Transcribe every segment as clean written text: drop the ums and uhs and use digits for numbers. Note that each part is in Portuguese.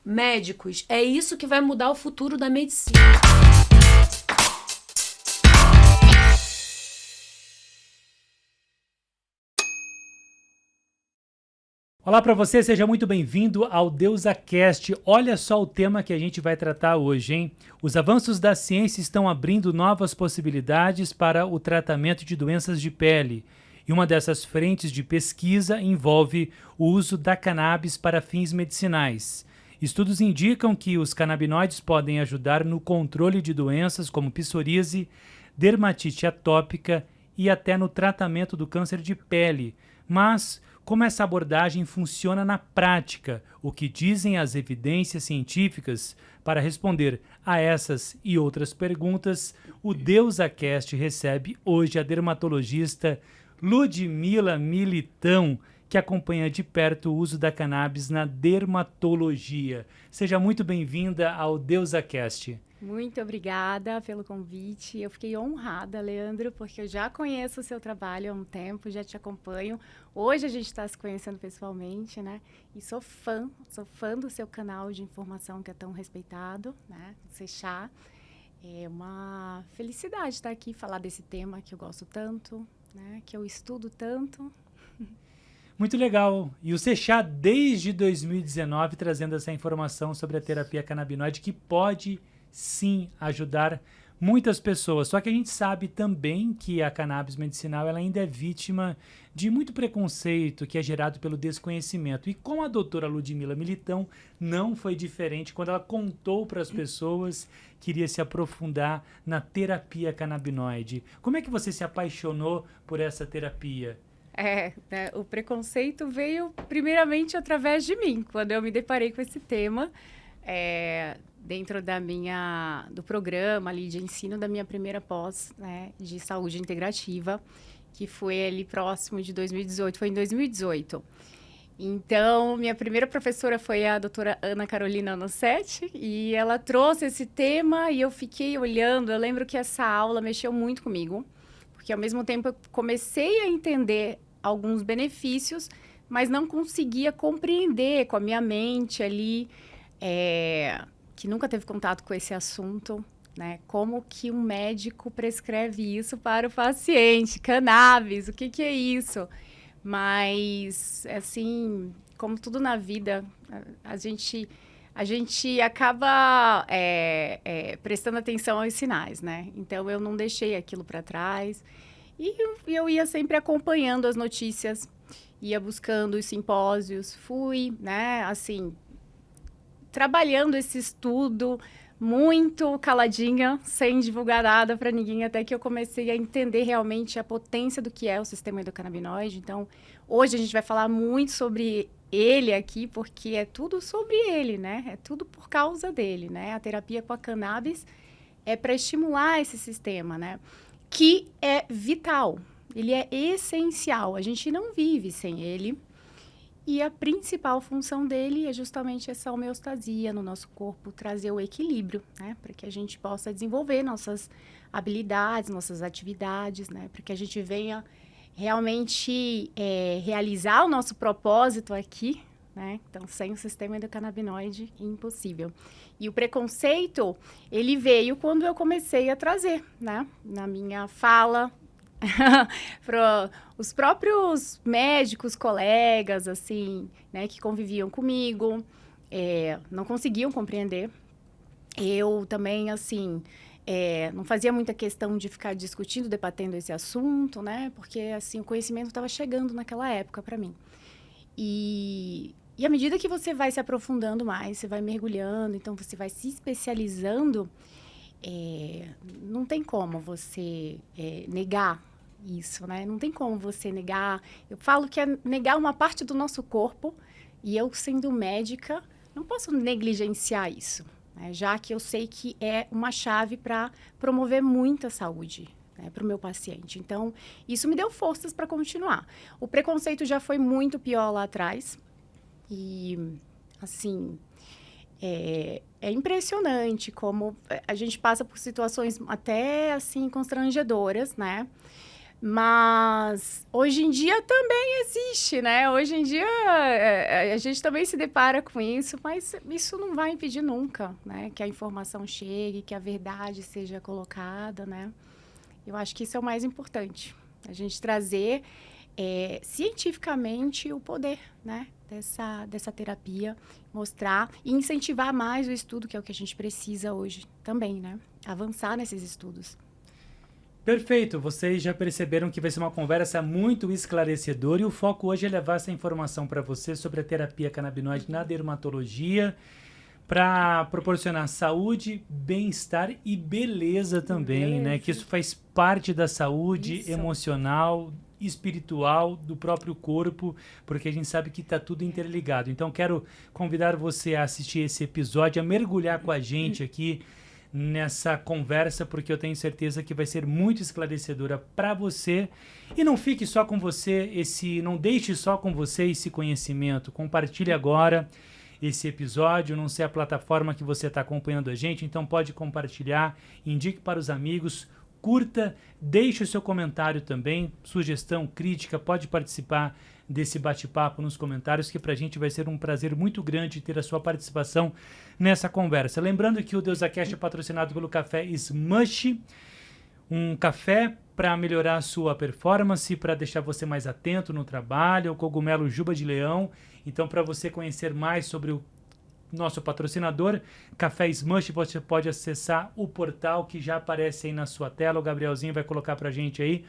médicos. É isso que vai mudar o futuro da medicina. Olá para você, seja muito bem-vindo ao DeusaCast. Olha só o tema que a gente vai tratar hoje, hein? Os avanços da ciência estão abrindo novas possibilidades para o tratamento de doenças de pele. E uma dessas frentes de pesquisa envolve o uso da cannabis para fins medicinais. Estudos indicam que os canabinoides podem ajudar no controle de doenças como psoríase, dermatite atópica e até no tratamento do câncer de pele. Mas como essa abordagem funciona na prática? O que dizem as evidências científicas? Para responder a essas e outras perguntas, o DeusaCast recebe hoje a dermatologista Ludmila Militão, que acompanha de perto o uso da cannabis na dermatologia. Seja muito bem-vinda ao DeusaCast. Muito obrigada pelo convite. Eu fiquei honrada, Leandro, porque eu já conheço o seu trabalho há um tempo, já te acompanho. Hoje a gente está se conhecendo pessoalmente, né? E sou fã do seu canal de informação que é tão respeitado, né? Sechá. É uma felicidade estar aqui e falar desse tema que eu gosto tanto, né? Que eu estudo tanto. Muito legal. E o Sechá, desde 2019, trazendo essa informação sobre a terapia canabinoide, que pode sim ajudar muitas pessoas. Só que a gente sabe também que a cannabis medicinal ela ainda é vítima de muito preconceito que é gerado pelo desconhecimento. E com a doutora Ludmila Militão não foi diferente quando ela contou para as pessoas que iria se aprofundar na terapia canabinoide. Como é que você se apaixonou por essa terapia? O preconceito veio primeiramente através de mim, quando eu me deparei com esse tema. Dentro do programa ali de ensino da minha primeira pós, né, de saúde integrativa, que foi ali próximo de 2018, foi em 2018. Então, minha primeira professora foi a doutora Ana Carolina Anossetti, e ela trouxe esse tema e eu fiquei olhando. Eu lembro que essa aula mexeu muito comigo, porque ao mesmo tempo eu comecei a entender alguns benefícios, mas não conseguia compreender com a minha mente ali, que nunca teve contato com esse assunto, né? Como que um médico prescreve isso para o paciente? Cannabis, o que é isso? Mas, assim, como tudo na vida, a gente acaba prestando atenção aos sinais, né? Então, eu não deixei aquilo para trás. E eu ia sempre acompanhando as notícias, ia buscando os simpósios, fui, né, assim, trabalhando esse estudo muito caladinha, sem divulgar nada para ninguém, até que eu comecei a entender realmente a potência do que é o sistema endocannabinoide. Então, hoje a gente vai falar muito sobre ele aqui, porque é tudo sobre ele, né? É tudo por causa dele, né? A terapia com a cannabis é para estimular esse sistema, né? Que é vital, ele é essencial, a gente não vive sem ele. E a principal função dele é justamente essa homeostasia no nosso corpo, trazer o equilíbrio, né? Para que a gente possa desenvolver nossas habilidades, nossas atividades, né? Para que a gente venha realmente realizar o nosso propósito aqui, né? Então, sem o sistema endocannabinoide, impossível. E o preconceito, ele veio quando eu comecei a trazer, né? Na minha fala, para os próprios médicos, colegas, assim, né, que conviviam comigo, não conseguiam compreender. Eu também, assim, não fazia muita questão de ficar discutindo, debatendo esse assunto, né, porque, assim, o conhecimento estava chegando naquela época para mim. E à medida que você vai se aprofundando mais, você vai mergulhando, então você vai se especializando, não tem como você negar isso, né? Não tem como você negar. Eu falo que é negar uma parte do nosso corpo, e eu, sendo médica, não posso negligenciar isso, né? Já que eu sei que é uma chave para promover muita saúde, né, para o meu paciente. Então, isso me deu forças para continuar. O preconceito já foi muito pior lá atrás. E, assim, é impressionante como a gente passa por situações até, assim, constrangedoras, né? Mas hoje em dia também existe, né? Hoje em dia a gente também se depara com isso, mas isso não vai impedir nunca, né? Que a informação chegue, que a verdade seja colocada, né? Eu acho que isso é o mais importante. A gente trazer cientificamente o poder, né? Dessa terapia, mostrar e incentivar mais o estudo, que é o que a gente precisa hoje também, né? Avançar nesses estudos. Perfeito, vocês já perceberam que vai ser uma conversa muito esclarecedora e o foco hoje é levar essa informação para você sobre a terapia canabinoide na dermatologia, para proporcionar saúde, bem-estar e beleza também, né? Que isso faz parte da saúde emocional, espiritual do próprio corpo, porque a gente sabe que está tudo interligado. Então quero convidar você a assistir esse episódio, a mergulhar com a gente aqui nessa conversa, porque eu tenho certeza que vai ser muito esclarecedora para você. E não fique só com você, não deixe só com você esse conhecimento. Compartilhe agora esse episódio, não sei a plataforma que você está acompanhando a gente, então pode compartilhar, indique para os amigos, curta, deixe o seu comentário também, sugestão, crítica, pode participar desse bate-papo nos comentários, que para a gente vai ser um prazer muito grande ter a sua participação nessa conversa. Lembrando que o DeusaCast é patrocinado pelo Café Smush, um café para melhorar a sua performance, para deixar você mais atento no trabalho, o cogumelo Juba de Leão. Então, para você conhecer mais sobre o nosso patrocinador, Café Smush, você pode acessar o portal que já aparece aí na sua tela. O Gabrielzinho vai colocar para a gente aí,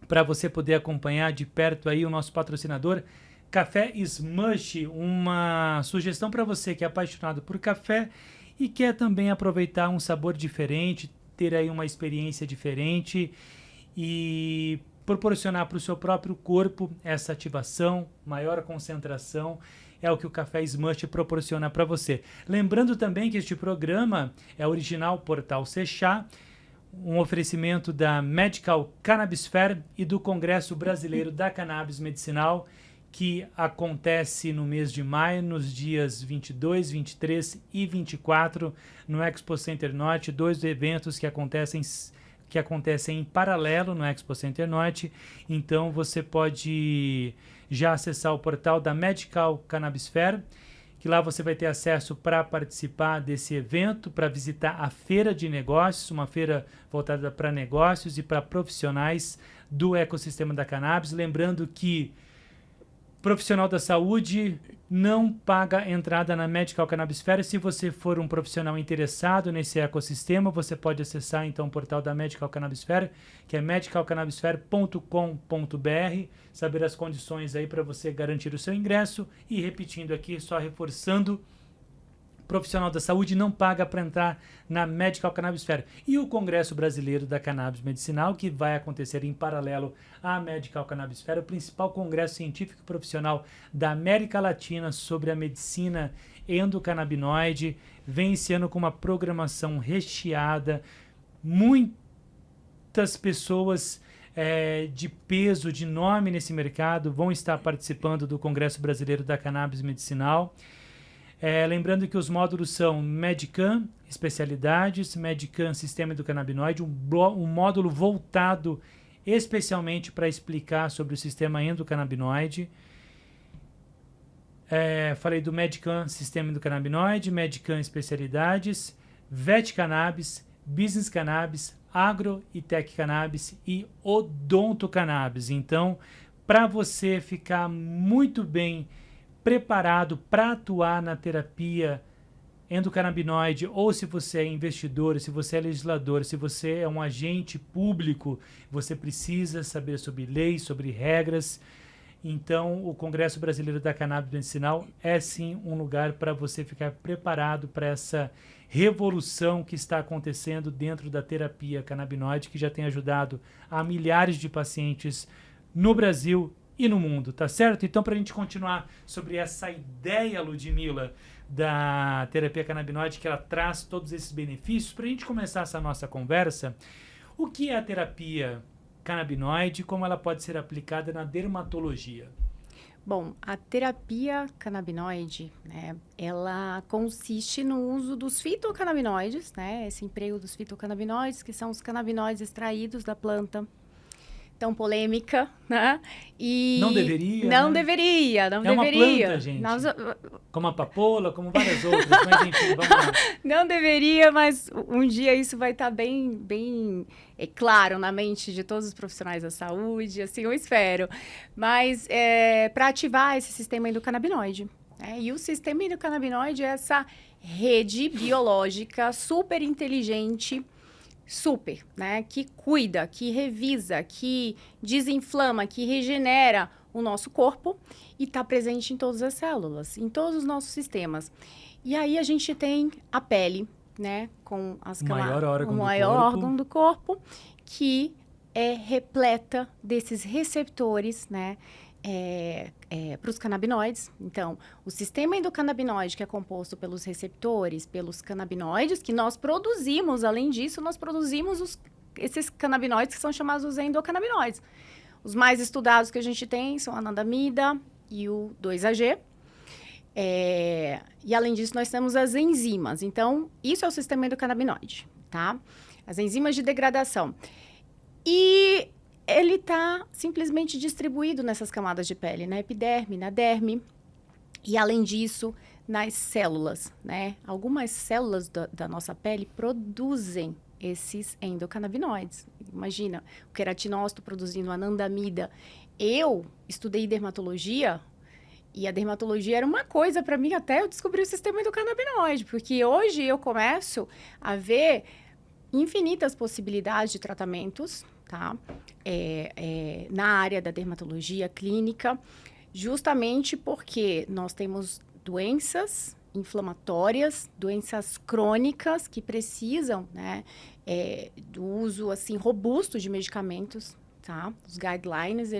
para você poder acompanhar de perto aí o nosso patrocinador, Café Smush, uma sugestão para você que é apaixonado por café e quer também aproveitar um sabor diferente, ter aí uma experiência diferente e proporcionar para o seu próprio corpo essa ativação, maior concentração, é o que o Café Smush proporciona para você. Lembrando também que este programa é original Portal Sechá, um oferecimento da Medical Cannabis Fair e do Congresso Brasileiro da Cannabis Medicinal, que acontece no mês de maio, nos dias 22, 23 e 24, no Expo Center Norte, 2 eventos que acontecem em paralelo no Expo Center Norte. Então você pode já acessar o portal da Medical Cannabis Fair, que lá você vai ter acesso para participar desse evento, para visitar a feira de negócios, uma feira voltada para negócios e para profissionais do ecossistema da cannabis. Lembrando que profissional da saúde não paga entrada na Medical Cannabis Fair. Se você for um profissional interessado nesse ecossistema, você pode acessar então o portal da Medical Cannabis Fair, que é medicalcannabisfair.com.br, saber as condições aí para você garantir o seu ingresso. E repetindo aqui, só reforçando, profissional da saúde não paga para entrar na Medical Cannabis Fair. E o Congresso Brasileiro da Cannabis Medicinal, que vai acontecer em paralelo à Medical Cannabis Fair, o principal congresso científico e profissional da América Latina sobre a medicina endocannabinoide, vem esse ano com uma programação recheada, muitas pessoas de peso, de nome nesse mercado vão estar participando do Congresso Brasileiro da Cannabis Medicinal. Lembrando que os módulos são Medicam, especialidades, Medicam, sistema endocannabinoide, um módulo voltado especialmente para explicar sobre o sistema endocannabinoide. Falei do Medicam, sistema endocannabinoide, Medicam, especialidades, Vet Cannabis, Business Cannabis, Agro e Tech Cannabis e Odonto Cannabis. Então, para você ficar muito bem preparado para atuar na terapia endocannabinoide, ou se você é investidor, se você é legislador, se você é um agente público, você precisa saber sobre leis, sobre regras. Então, o Congresso Brasileiro da Cannabis Medicinal é sim um lugar para você ficar preparado para essa revolução que está acontecendo dentro da terapia canabinoide, que já tem ajudado a milhares de pacientes no Brasil e no mundo, tá certo? Então, para a gente continuar sobre essa ideia, Ludmila, da terapia canabinoide, que ela traz todos esses benefícios, para a gente começar essa nossa conversa, o que é a terapia canabinoide e como ela pode ser aplicada na dermatologia? Bom, a terapia canabinoide, né, ela consiste no uso dos fitocannabinoides, né, esse emprego dos fitocannabinoides, que são os canabinoides extraídos da planta, tão polêmica, né? E não deveria, Não né? deveria, não É uma deveria. planta, gente. Como a papoula, como várias outras, mas enfim, vamos lá. Não deveria, mas um dia isso vai estar bem claro na mente de todos os profissionais da saúde, assim eu espero. Mas para ativar esse sistema endocannabinoide. E o sistema endocannabinoide é essa rede biológica super inteligente, super, né? Que cuida, que revisa, que desinflama, que regenera o nosso corpo e está presente em todas as células, em todos os nossos sistemas. E aí a gente tem a pele, né? Com as o maior órgão do corpo, que é repleta desses receptores, né? Para os canabinoides. Então, o sistema endocannabinoide, que é composto pelos receptores, pelos canabinoides, que nós produzimos, além disso, nós produzimos esses canabinoides que são chamados os endocannabinoides. Os mais estudados que a gente tem são a anandamida e o 2-AG. E, além disso, nós temos as enzimas. Então, isso é o sistema endocannabinoide, tá? As enzimas de degradação. E ele está simplesmente distribuído nessas camadas de pele, na epiderme, na derme, e além disso, nas células, né? Algumas células da nossa pele produzem esses endocannabinoides. Imagina, o queratinócito produzindo anandamida. Eu estudei dermatologia, e a dermatologia era uma coisa para mim até eu descobrir o sistema endocannabinoide, porque hoje eu começo a ver infinitas possibilidades de tratamentos, tá? Na área da dermatologia clínica, justamente porque nós temos doenças inflamatórias, doenças crônicas que precisam, né, do uso, assim, robusto de medicamentos, tá? Os guidelines,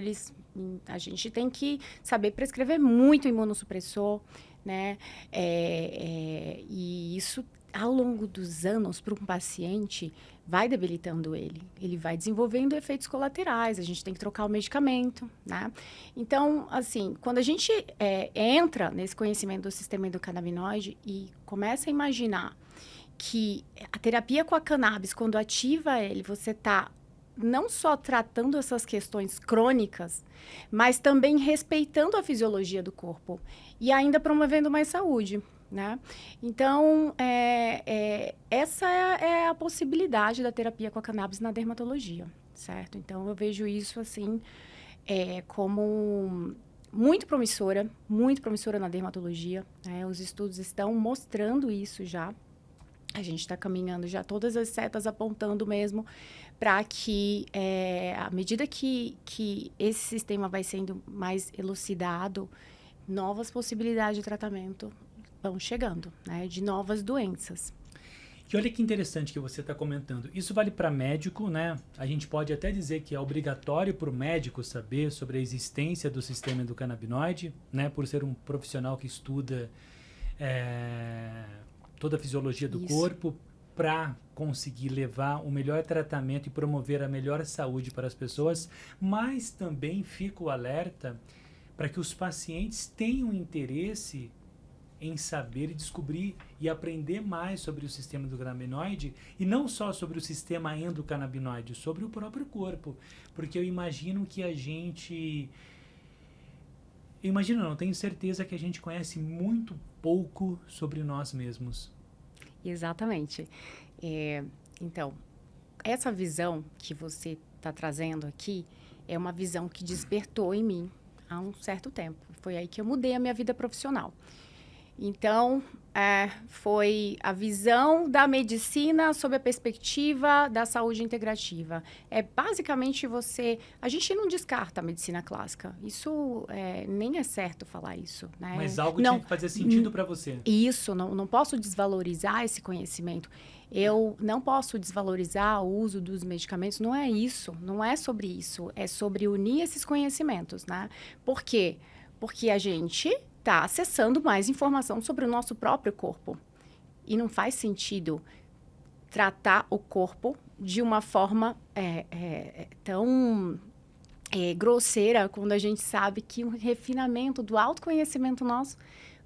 a gente tem que saber prescrever muito imunossupressor, né? E isso, ao longo dos anos, para um paciente, vai debilitando ele. Ele vai desenvolvendo efeitos colaterais, a gente tem que trocar o medicamento, né? Então, assim, quando a gente entra nesse conhecimento do sistema endocannabinoide e começa a imaginar que a terapia com a cannabis, quando ativa ele, você está não só tratando essas questões crônicas, mas também respeitando a fisiologia do corpo e ainda promovendo mais saúde, né? Então, essa é a possibilidade da terapia com a cannabis na dermatologia, certo? Então, eu vejo isso, assim, como muito promissora na dermatologia, né? Os estudos estão mostrando isso já. A gente está caminhando já, todas as setas apontando mesmo para que, à medida que esse sistema vai sendo mais elucidado, novas possibilidades de tratamento vão chegando, né, de novas doenças. E olha que interessante que você está comentando. Isso vale para médico, né? A gente pode até dizer que é obrigatório para o médico saber sobre a existência do sistema endocannabinoide, né? Por ser um profissional que estuda toda a fisiologia do corpo para conseguir levar o melhor tratamento e promover a melhor saúde para as pessoas. Mas também fico alerta para que os pacientes tenham interesse em saber e descobrir e aprender mais sobre o sistema endocannabinoide e não só sobre o sistema endocannabinoide, sobre o próprio corpo. Porque eu imagino que tenho certeza que a gente conhece muito pouco sobre nós mesmos. Exatamente. Então, essa visão que você está trazendo aqui é uma visão que despertou em mim há um certo tempo. Foi aí que eu mudei a minha vida profissional. Então, foi a visão da medicina sob a perspectiva da saúde integrativa. Basicamente a gente não descarta a medicina clássica. Isso nem é certo falar isso, né? Mas algo tinha que fazer sentido para você. Isso, não posso desvalorizar esse conhecimento. Eu não posso desvalorizar o uso dos medicamentos. Não é isso, não é sobre isso. É sobre unir esses conhecimentos, né? Por quê? Porque a gente está acessando mais informação sobre o nosso próprio corpo. E não faz sentido tratar o corpo de uma forma tão grosseira quando a gente sabe que o refinamento do autoconhecimento nosso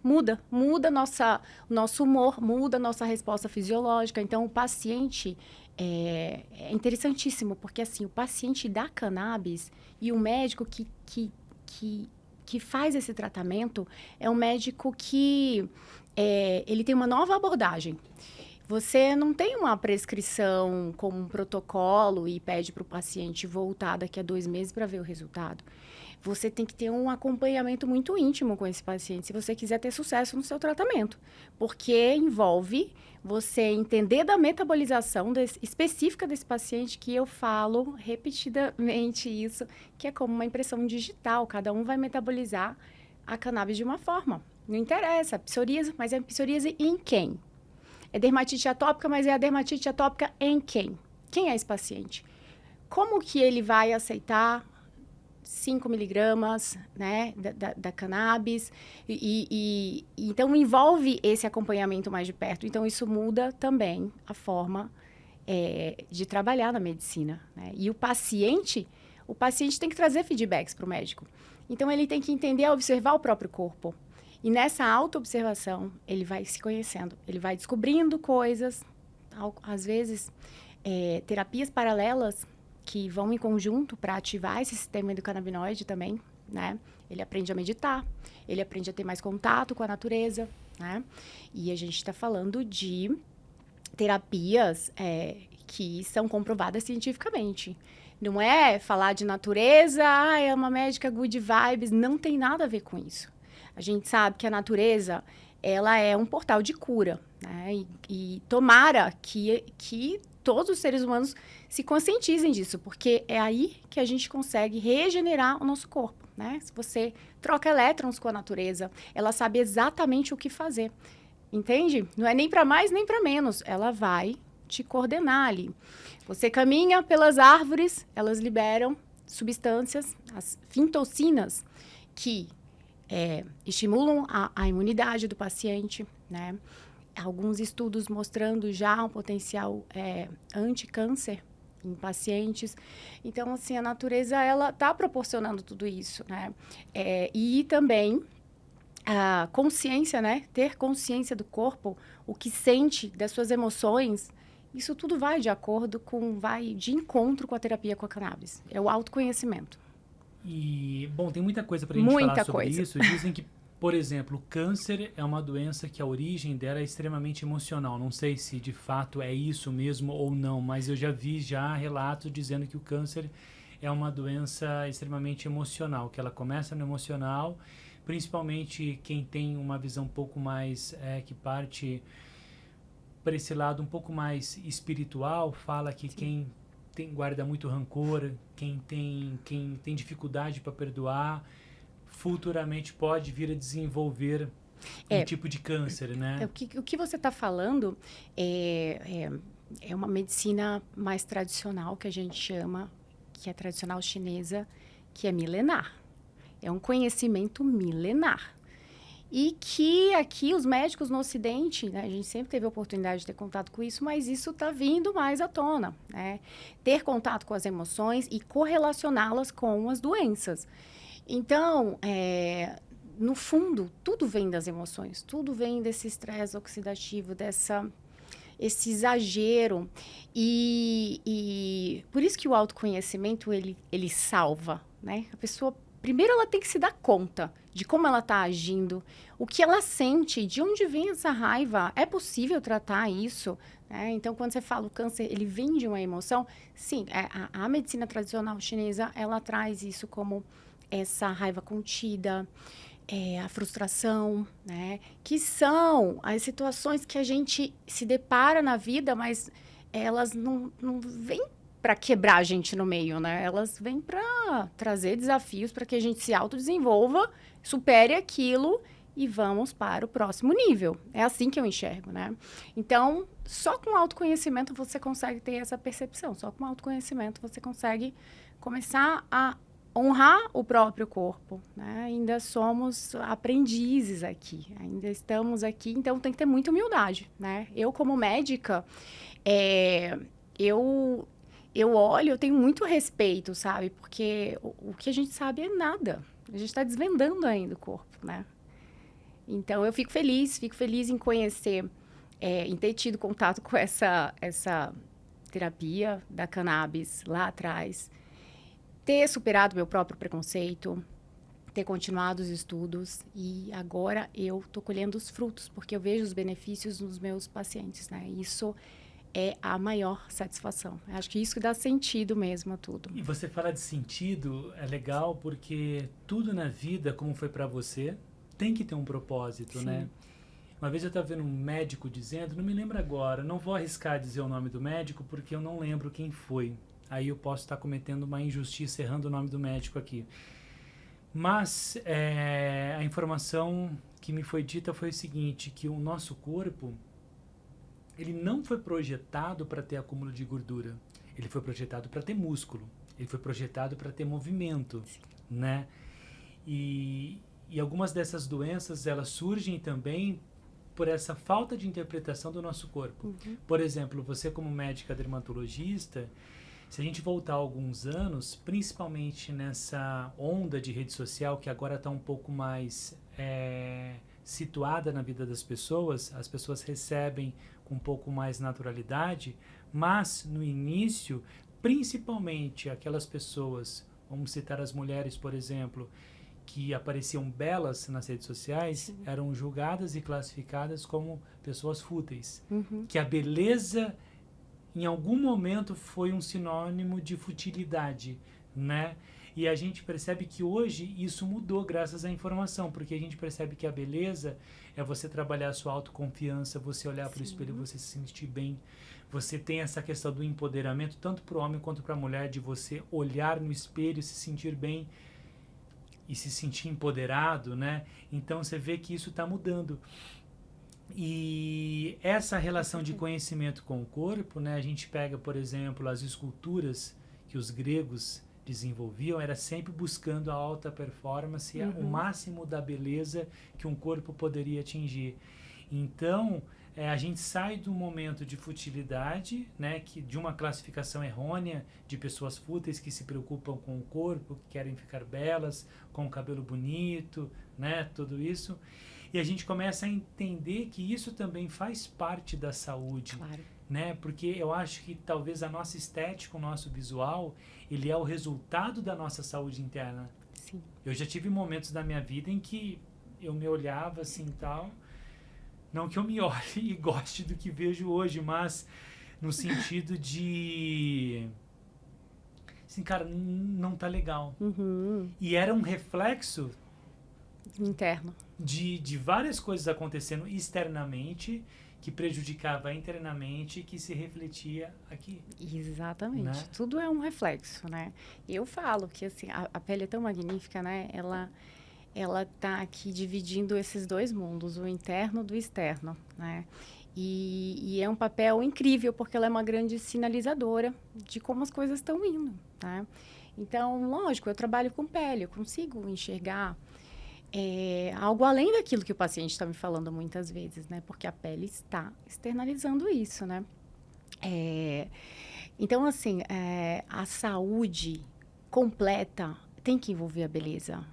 muda o nosso humor, muda a nossa resposta fisiológica. Então, o paciente é interessantíssimo, porque assim, o paciente da cannabis e o médico que faz esse tratamento é um médico que ele tem uma nova abordagem. Você não tem uma prescrição como um protocolo e pede para o paciente voltar daqui a 2 meses para ver o resultado. Você tem que ter um acompanhamento muito íntimo com esse paciente, se você quiser ter sucesso no seu tratamento. Porque envolve você entender da metabolização específica desse paciente, que eu falo repetidamente isso, que é como uma impressão digital. Cada um vai metabolizar a cannabis de uma forma. Não interessa, psoríase, mas é psoríase em quem? É dermatite atópica, mas é a dermatite atópica em quem? Quem é esse paciente? Como que ele vai aceitar 5 miligramas, né, da cannabis? Então, envolve esse acompanhamento mais de perto. Então, isso muda também a forma de trabalhar na medicina, né? E o paciente tem que trazer feedbacks para o médico. Então, ele tem que entender, observar o próprio corpo. E nessa autoobservação, ele vai se conhecendo, ele vai descobrindo coisas, às vezes, terapias paralelas que vão em conjunto para ativar esse sistema endocannabinoide também, né? Ele aprende a meditar, ele aprende a ter mais contato com a natureza, né? E a gente está falando de terapias que são comprovadas cientificamente. Não é falar de natureza, é uma médica good vibes, não tem nada a ver com isso. A gente sabe que a natureza, ela é um portal de cura, né? E tomara que todos os seres humanos se conscientizem disso, porque é aí que a gente consegue regenerar o nosso corpo, né? Se você troca elétrons com a natureza, ela sabe exatamente o que fazer, entende? Não é nem para mais nem para menos, ela vai te coordenar ali. Você caminha pelas árvores, elas liberam substâncias, as fitocinas, que estimulam a imunidade do paciente, né? Alguns estudos mostrando já um potencial anti-câncer em pacientes. Então, assim, a natureza, ela está proporcionando tudo isso, né? E também a consciência, né? Ter consciência do corpo, o que sente, das suas emoções, isso tudo vai de encontro com a terapia com a cannabis. É o autoconhecimento. E, bom, tem muita coisa para a gente falar sobre isso. Dizem que, por exemplo, o câncer é uma doença que a origem dela é extremamente emocional. Não sei se de fato é isso mesmo ou não, mas eu já vi relatos dizendo que o câncer é uma doença extremamente emocional, que ela começa no emocional, principalmente quem tem uma visão um pouco mais, que parte para esse lado um pouco mais espiritual, fala que quem guarda muito rancor, quem tem dificuldade para perdoar, futuramente pode vir a desenvolver um tipo de câncer, né? O que você está falando é uma medicina mais tradicional, que a gente chama, que é tradicional chinesa, que é milenar. É um conhecimento milenar. E que aqui os médicos no Ocidente, né, a gente sempre teve a oportunidade de ter contato com isso, mas isso está vindo mais à tona, né? Ter contato com as emoções e correlacioná-las com as doenças. Então, no fundo, tudo vem das emoções, tudo vem desse estresse oxidativo, esse exagero. E por isso que o autoconhecimento, ele salva, né? A pessoa, primeiro, ela tem que se dar conta de como ela está agindo, o que ela sente, de onde vem essa raiva. É possível tratar isso? Então, quando você fala o câncer, ele vem de uma emoção. Sim, a medicina tradicional chinesa, ela traz isso como essa raiva contida, a frustração, né? Que são as situações que a gente se depara na vida, mas elas não vêm para quebrar a gente no meio, né? Elas vêm para trazer desafios para que a gente se autodesenvolva, supere aquilo e vamos para o próximo nível. É assim que eu enxergo, né? Então, só com autoconhecimento você consegue ter essa percepção. Só com autoconhecimento você consegue começar a honrar o próprio corpo, né? Ainda somos aprendizes aqui, ainda estamos aqui, então tem que ter muita humildade, né? Eu, como médica, eu eu olho, eu tenho muito respeito, sabe? Porque o que a gente sabe é nada. A gente está desvendando ainda o corpo, né? Então, eu fico feliz em conhecer, em ter tido contato com essa terapia da cannabis lá atrás, ter superado meu próprio preconceito, ter continuado os estudos e agora eu tô colhendo os frutos, porque eu vejo os benefícios nos meus pacientes, né? Isso é a maior satisfação. Acho que isso que dá sentido mesmo a tudo. E você fala de sentido, é legal porque tudo na vida, como foi para você, tem que ter um propósito, Sim. né? Uma vez eu estava vendo um médico dizendo, não me lembro agora, não vou arriscar dizer o nome do médico porque eu não lembro quem foi. Aí eu posso estar cometendo uma injustiça errando o nome do médico aqui. Mas a informação que me foi dita foi o seguinte, que o nosso corpo, ele não foi projetado para ter acúmulo de gordura. Ele foi projetado para ter músculo. Ele foi projetado para ter movimento, né? E algumas dessas doenças, elas surgem também por essa falta de interpretação do nosso corpo. Uhum. Por exemplo, você como médica dermatologista, se a gente voltar alguns anos, principalmente nessa onda de rede social que agora está um pouco mais situada na vida das pessoas, as pessoas recebem com um pouco mais naturalidade, mas no início, principalmente aquelas pessoas, vamos citar as mulheres, por exemplo, que apareciam belas nas redes sociais, sim, eram julgadas e classificadas como pessoas fúteis. Uhum. Que a beleza, em algum momento, foi um sinônimo de futilidade, né? E a gente percebe que hoje isso mudou graças à informação, porque a gente percebe que a beleza é você trabalhar a sua autoconfiança, você olhar para o espelho, você se sentir bem. Você tem essa questão do empoderamento, tanto para o homem quanto para a mulher, de você olhar no espelho, se sentir bem e se sentir empoderado, né? Então você vê que isso está mudando. E essa relação de conhecimento com o corpo, né? A gente pega, por exemplo, as esculturas que os gregos desenvolviam, era sempre buscando a alta performance, o máximo da beleza que um corpo poderia atingir. Então, a gente sai do momento de futilidade, né, de uma classificação errônea de pessoas fúteis que se preocupam com o corpo, que querem ficar belas, com o cabelo bonito, né, tudo isso. E a gente começa a entender que isso também faz parte da saúde. Claro. Né? Porque eu acho que talvez a nossa estética, o nosso visual, ele é o resultado da nossa saúde interna. Sim. Eu já tive momentos da minha vida em que eu me olhava assim tal, não que eu me olhe e goste do que vejo hoje, mas no sentido de assim, cara, não tá legal. Uhum. E era um reflexo interno de várias coisas acontecendo externamente que prejudicava internamente e que se refletia aqui. Exatamente. Né? Tudo é um reflexo, né? Eu falo que assim, a pele é tão magnífica, né? Ela tá aqui dividindo esses dois mundos, o interno do externo, né? E é um papel incrível, porque ela é uma grande sinalizadora de como as coisas estão indo, né? Então, lógico, eu trabalho com pele, eu consigo enxergar algo além daquilo que o paciente está me falando muitas vezes, né? Porque a pele está externalizando isso, né? Então, assim, a saúde completa tem que envolver a beleza.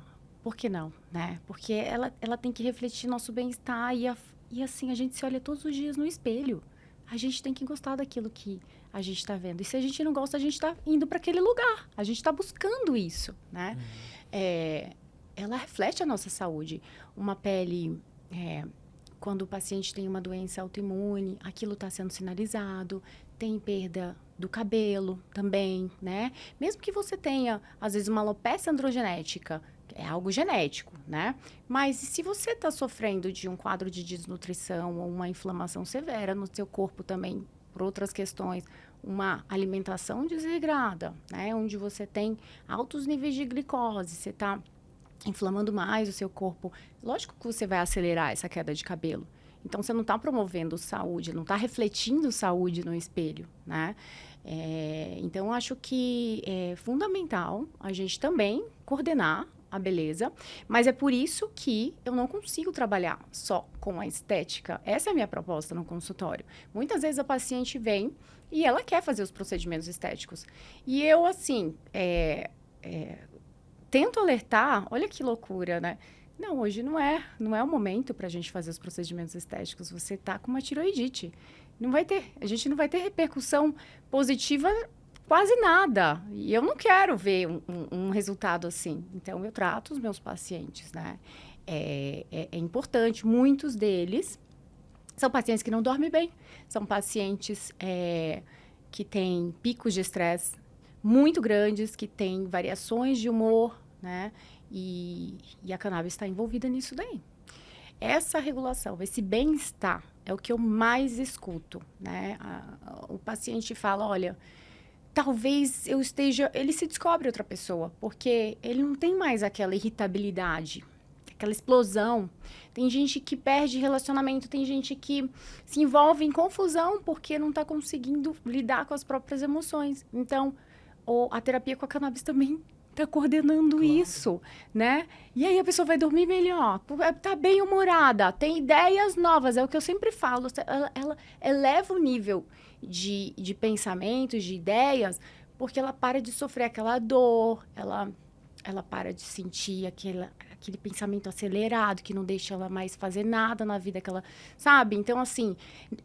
Por que não, né? Porque ela tem que refletir nosso bem-estar e assim, a gente se olha todos os dias no espelho. A gente tem que gostar daquilo que a gente está vendo. E se a gente não gosta, a gente está indo para aquele lugar. A gente está buscando isso, né? Ela reflete a nossa saúde. Uma pele, quando o paciente tem uma doença autoimune, aquilo está sendo sinalizado, tem perda do cabelo também, né? Mesmo que você tenha, às vezes, uma alopecia androgenética, é algo genético, né? Mas se você está sofrendo de um quadro de desnutrição ou uma inflamação severa no seu corpo também, por outras questões, uma alimentação desregrada, né? Onde você tem altos níveis de glicose, você está inflamando mais o seu corpo, lógico que você vai acelerar essa queda de cabelo. Então, você não está promovendo saúde, não está refletindo saúde no espelho, né? Então, acho que é fundamental a gente também coordenar a beleza, mas é por isso que eu não consigo trabalhar só com a estética. Essa é a minha proposta no consultório. Muitas vezes a paciente vem e ela quer fazer os procedimentos estéticos. E eu, assim, tento alertar, olha que loucura, né? Não, hoje não é o momento para a gente fazer os procedimentos estéticos. Você tá com uma tiroidite. A gente não vai ter repercussão positiva quase nada. E eu não quero ver um resultado assim. Então, eu trato os meus pacientes, né? É importante. Muitos deles são pacientes que não dormem bem. São pacientes que têm picos de estresse muito grandes, que têm variações de humor, né? E a cannabis está envolvida nisso daí. Essa regulação, esse bem-estar, é o que eu mais escuto, né? O paciente fala, olha, talvez eu esteja... Ele se descobre outra pessoa, porque ele não tem mais aquela irritabilidade, aquela explosão. Tem gente que perde relacionamento, tem gente que se envolve em confusão porque não está conseguindo lidar com as próprias emoções. Então, a terapia com a cannabis também está coordenando isso, né? E aí a pessoa vai dormir melhor, tá bem humorada, tem ideias novas, é o que eu sempre falo, ela eleva o nível de pensamentos, de ideias, porque ela para de sofrer aquela dor, ela para de sentir aquele pensamento acelerado, que não deixa ela mais fazer nada na vida, que ela, sabe? Então, assim,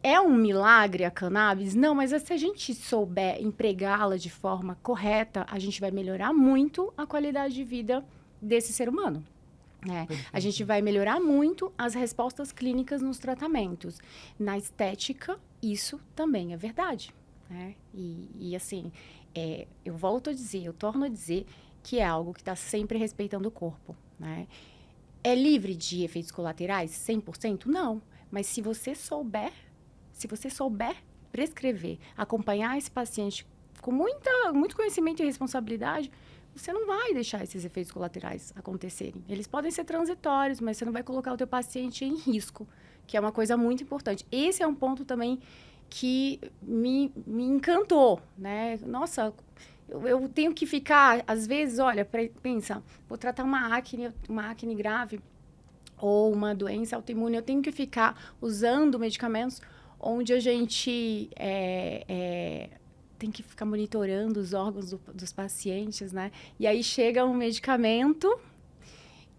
é um milagre a cannabis? Não, mas se a gente souber empregá-la de forma correta, a gente vai melhorar muito a qualidade de vida desse ser humano. Né? A gente vai melhorar muito as respostas clínicas nos tratamentos. Na estética, isso também é verdade. Né? E assim, eu volto a dizer, eu torno a dizer que é algo que está sempre respeitando o corpo, né? É livre de efeitos colaterais 100%? Não. Mas se você souber prescrever, acompanhar esse paciente com muito conhecimento e responsabilidade, você não vai deixar esses efeitos colaterais acontecerem. Eles podem ser transitórios, mas você não vai colocar o teu paciente em risco, que é uma coisa muito importante. Esse é um ponto também que me encantou, né? Nossa, eu tenho que ficar, às vezes, olha, pensa, vou tratar uma acne grave ou uma doença autoimune, eu tenho que ficar usando medicamentos onde a gente tem que ficar monitorando os órgãos dos pacientes, né? E aí chega um medicamento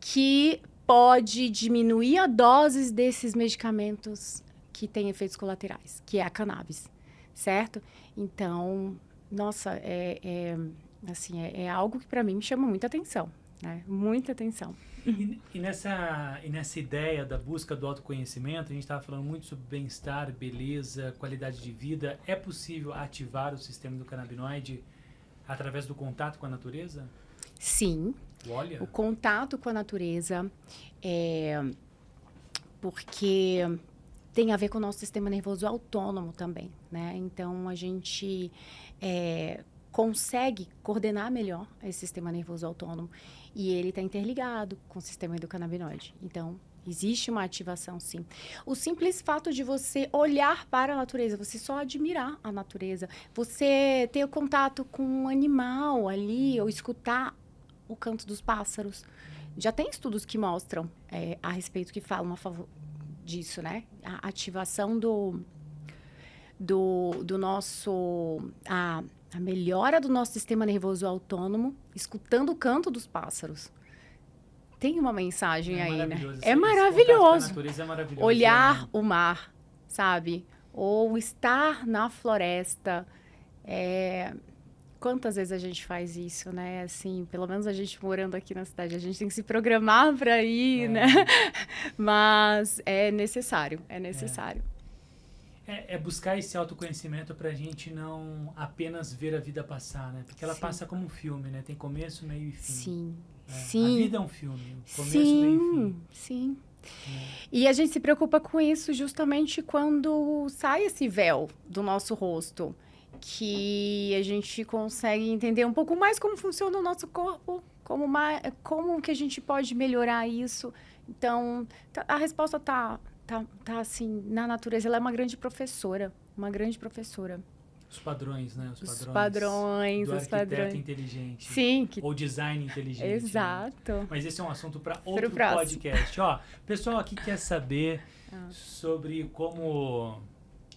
que pode diminuir a dose desses medicamentos que têm efeitos colaterais, que é a cannabis, certo? Então, nossa, assim, é algo que para mim me chama muita atenção, né? Muita atenção. E nessa ideia da busca do autoconhecimento, a gente estava falando muito sobre bem-estar, beleza, qualidade de vida. É possível ativar o sistema do canabinoide através do contato com a natureza? Sim. Olha. O contato com a natureza porque tem a ver com o nosso sistema nervoso autônomo também, né? Então, a gente consegue coordenar melhor esse sistema nervoso autônomo e ele está interligado com o sistema endocannabinoide. Então, existe uma ativação, sim. O simples fato de você olhar para a natureza, você só admirar a natureza, você ter o contato com um animal ali, ou escutar o canto dos pássaros. Já tem estudos que mostram a respeito, que falam a favor disso, né? A ativação do nosso... A melhora do nosso sistema nervoso autônomo, escutando o canto dos pássaros. Tem uma mensagem aí, né? É maravilhoso. É maravilhoso. Olhar o mar, sabe? Ou estar na floresta. Quantas vezes a gente faz isso, né? Assim, pelo menos a gente morando aqui na cidade, a gente tem que se programar para ir, né? Mas é necessário, É buscar esse autoconhecimento para a gente não apenas ver a vida passar, né? Porque ela passa como um filme, né? Tem começo, meio e fim. Sim, né? sim. A vida é um filme, começo, meio e fim. Sim. E a gente se preocupa com isso justamente quando sai esse véu do nosso rosto, que a gente consegue entender um pouco mais como funciona o nosso corpo, como que a gente pode melhorar isso. Então, a resposta tá assim, na natureza. Ela é uma grande professora, Os padrões, né? Os padrões, do os arquiteto padrões. inteligente. Sim. Ou design inteligente. Exato. Né? Mas esse é um assunto para outro próximo podcast. Ó, pessoal aqui quer saber sobre como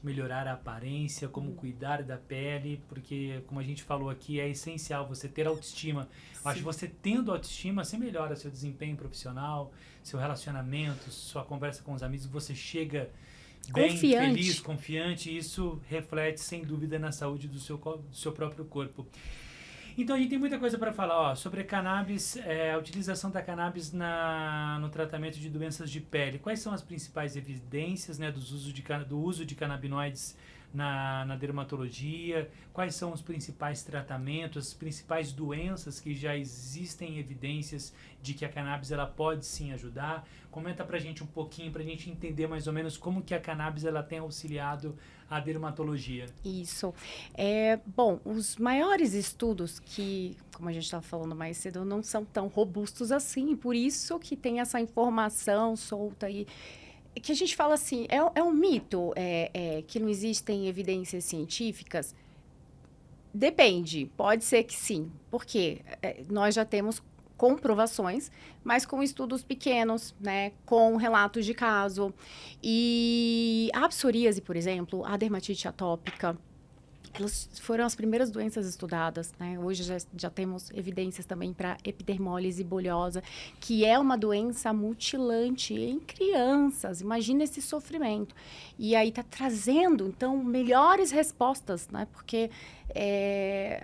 melhorar a aparência, como cuidar da pele, porque, como a gente falou aqui, é essencial você ter autoestima. Eu acho que você tendo autoestima, você melhora seu desempenho profissional, seu relacionamento, sua conversa com os amigos, você chega bem, feliz, confiante, e isso reflete, sem dúvida, na saúde do seu próprio corpo. Então, a gente tem muita coisa para falar sobre a cannabis, a utilização da cannabis no tratamento de doenças de pele. Quais são as principais evidências, né, do uso de canabinoides na dermatologia? Quais são os principais tratamentos, as principais doenças que já existem evidências de que a cannabis ela pode sim ajudar? Comenta pra gente um pouquinho, pra gente entender mais ou menos como que a cannabis ela tem auxiliado a dermatologia. Isso. Bom, os maiores estudos que, como a gente estava falando mais cedo, não são tão robustos assim, por isso que tem essa informação solta aí, que a gente fala assim, é um mito que não existem evidências científicas? Depende, pode ser que sim, porque nós já temos comprovações, mas com estudos pequenos, né, com relatos de caso. E a psoríase, por exemplo, a dermatite atópica, elas foram as primeiras doenças estudadas, né? Hoje já temos evidências também para epidermólise bulhosa, que é uma doença mutilante em crianças. Imagina esse sofrimento. E aí está trazendo, então, melhores respostas, né? Porque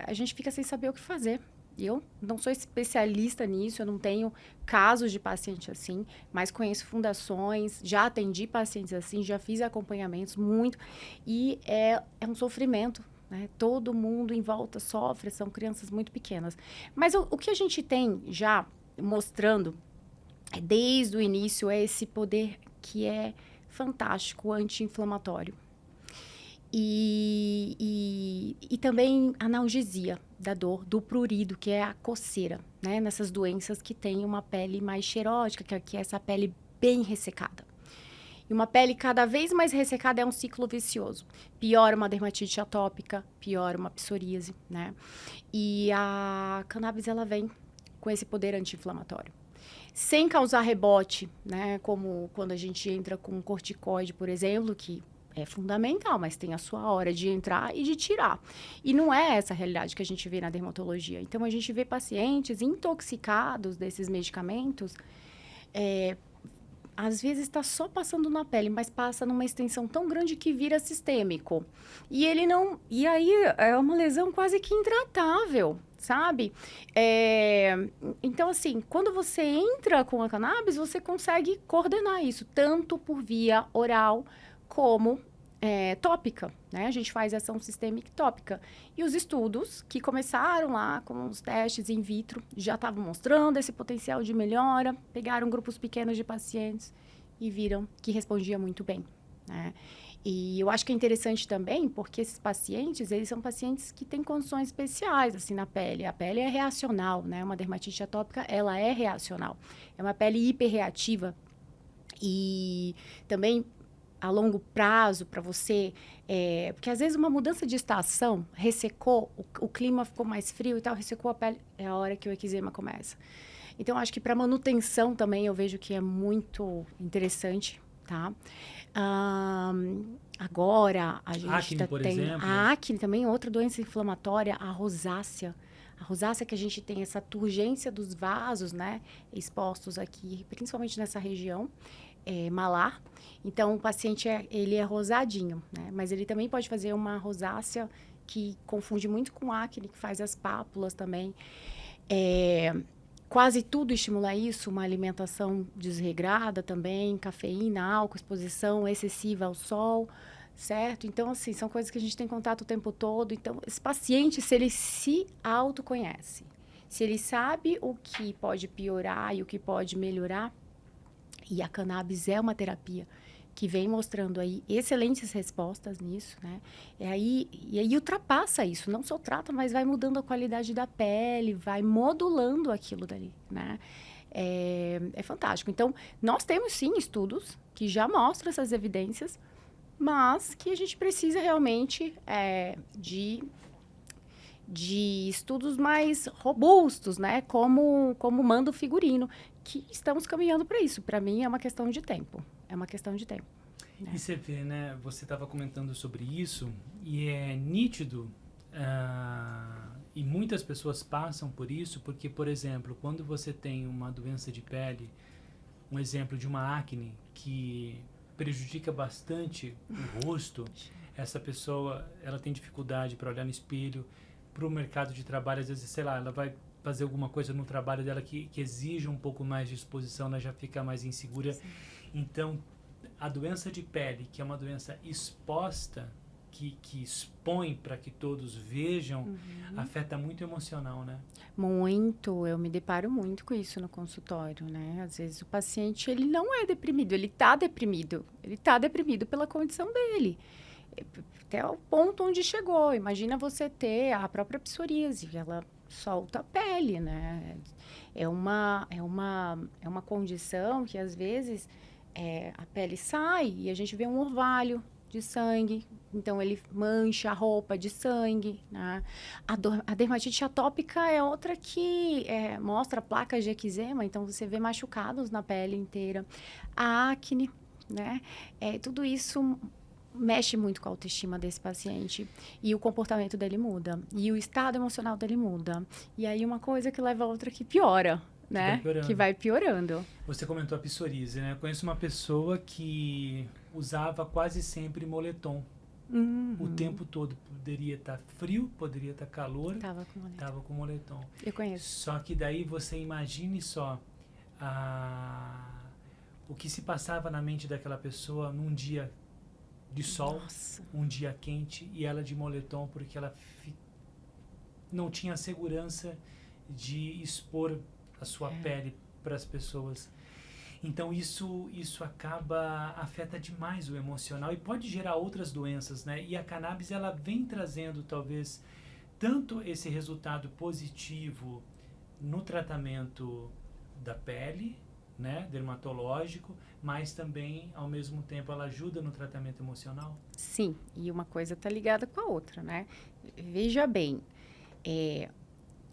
a gente fica sem saber o que fazer. Eu não sou especialista nisso, eu não tenho casos de paciente assim, mas conheço fundações, já atendi pacientes assim, já fiz acompanhamentos muito, e é um sofrimento, né? Todo mundo em volta sofre, são crianças muito pequenas. Mas o que a gente tem já mostrando, desde o início, é esse poder que é fantástico, anti-inflamatório. E também analgesia da dor, do prurido, que é a coceira, né? Nessas doenças que têm uma pele mais xerótica, que é essa pele bem ressecada. E uma pele cada vez mais ressecada é um ciclo vicioso. Piora uma dermatite atópica, piora uma psoríase, né? E a cannabis, ela vem com esse poder anti-inflamatório. Sem causar rebote, né? Como quando a gente entra com um corticoide, por exemplo, que é fundamental, mas tem a sua hora de entrar e de tirar. E não é essa a realidade que a gente vê na dermatologia. Então, a gente vê pacientes intoxicados desses medicamentos, às vezes está só passando na pele, mas passa numa extensão tão grande que vira sistêmico. E aí é uma lesão quase que intratável, sabe? Então, assim, quando você entra com a cannabis, você consegue coordenar isso, tanto por via oral, como tópica, né? A gente faz ação sistêmica tópica. E os estudos que começaram lá com os testes in vitro já estavam mostrando esse potencial de melhora, pegaram grupos pequenos de pacientes e viram que respondia muito bem, né? E eu acho que é interessante também, porque esses pacientes, eles são pacientes que têm condições especiais, assim, na pele. A pele é reacional, né? Uma dermatite atópica, ela é reacional. É uma pele hiperreativa. E também a longo prazo para você, porque às vezes uma mudança de estação ressecou, o clima ficou mais frio e tal, ressecou a pele, é a hora que o eczema começa. Então, acho que para manutenção também eu vejo que é muito interessante, tá? Agora, a gente acne, por exemplo. A acne também, outra doença inflamatória, a rosácea. A rosácea que a gente tem essa turgência dos vasos, né, expostos aqui, principalmente nessa região malar. Então, o paciente, ele é rosadinho, né? Mas ele também pode fazer uma rosácea que confunde muito com acne, que faz as pápulas também. Quase tudo estimula isso, uma alimentação desregrada também, cafeína, álcool, exposição excessiva ao sol, certo? Então, assim, são coisas que a gente tem contato o tempo todo. Então, esse paciente, se ele se autoconhece, se ele sabe o que pode piorar e o que pode melhorar, e a cannabis é uma terapia que vem mostrando aí excelentes respostas nisso, né? E aí ultrapassa isso, não só trata, mas vai mudando a qualidade da pele, vai modulando aquilo dali, né? É fantástico. Então, nós temos sim estudos que já mostram essas evidências, mas que a gente precisa realmente de estudos mais robustos, né? Como manda o figurino, que estamos caminhando para isso. Para mim, é uma questão de tempo. É uma questão de tempo. Né? E você vê, né? Você estava comentando sobre isso e é nítido, e muitas pessoas passam por isso, porque, por exemplo, quando você tem uma doença de pele, um exemplo de uma acne que prejudica bastante o rosto, essa pessoa, ela tem dificuldade para olhar no espelho, para o mercado de trabalho, às vezes, sei lá, ela vai fazer alguma coisa no trabalho dela que exige um pouco mais de exposição, ela já fica mais insegura. Sim. Então, a doença de pele, que é uma doença exposta, que expõe para que todos vejam, afeta muito o emocional, né? Muito, eu me deparo muito com isso no consultório, né? Às vezes o paciente, ele não é deprimido, ele tá deprimido pela condição dele. Até o ponto onde chegou. Imagina você ter a própria psoríase, ela solta a pele, né? É uma condição que, às vezes, a pele sai e a gente vê um orvalho de sangue, então ele mancha a roupa de sangue, né? A dermatite atópica é outra que mostra placas de eczema, então você vê machucados na pele inteira. A acne, né? Tudo isso mexe muito com a autoestima desse paciente e o comportamento dele muda e o estado emocional dele muda. E aí uma coisa que leva a outra que piora, né? Que vai piorando. Você comentou a psoríase, né? Eu conheço uma pessoa que usava quase sempre moletom. O tempo todo. Poderia estar frio, poderia estar calor. Tava com moletom. Eu conheço. Só que daí você imagine só o que se passava na mente daquela pessoa num dia de sol, um dia quente, e ela de moletom, porque ela não tinha segurança de expor a sua pele para as pessoas. Então isso afeta demais o emocional e pode gerar outras doenças, né? E a cannabis, ela vem trazendo talvez tanto esse resultado positivo no tratamento da pele, né, dermatológico, mas também, ao mesmo tempo, ela ajuda no tratamento emocional? Sim, e uma coisa está ligada com a outra, né? Veja bem,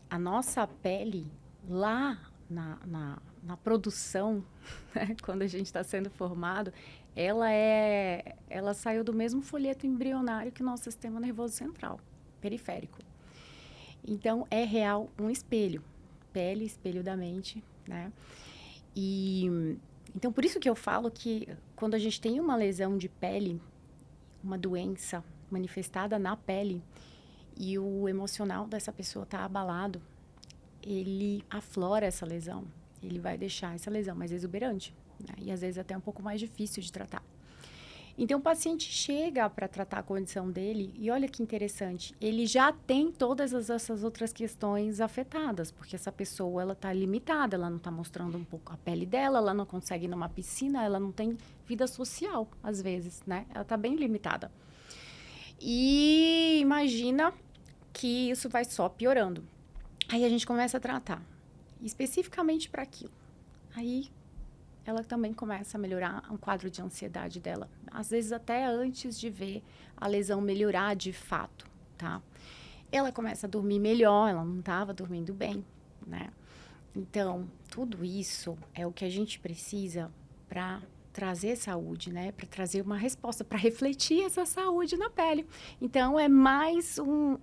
a nossa pele, lá na produção, né, quando a gente está sendo formado, ela saiu do mesmo folheto embrionário que o nosso sistema nervoso central, periférico. Então, é real um espelho, pele, espelho da mente, né? E então, por isso que eu falo que quando a gente tem uma lesão de pele, uma doença manifestada na pele, e o emocional dessa pessoa está abalado, ele aflora essa lesão. Ele vai deixar essa lesão mais exuberante, né? E às vezes até um pouco mais difícil de tratar. Então, o paciente chega para tratar a condição dele e olha que interessante, ele já tem todas essas outras questões afetadas, porque essa pessoa, ela está limitada, ela não está mostrando um pouco a pele dela, ela não consegue ir numa piscina, ela não tem vida social, às vezes, né? Ela está bem limitada. E imagina que isso vai só piorando. Aí a gente começa a tratar, especificamente para aquilo. Aí ela também começa a melhorar um quadro de ansiedade dela. Às vezes até antes de ver a lesão melhorar de fato, tá? Ela começa a dormir melhor, ela não estava dormindo bem, né? Então, tudo isso é o que a gente precisa para trazer saúde, né? Para trazer uma resposta, para refletir essa saúde na pele. Então, é mais um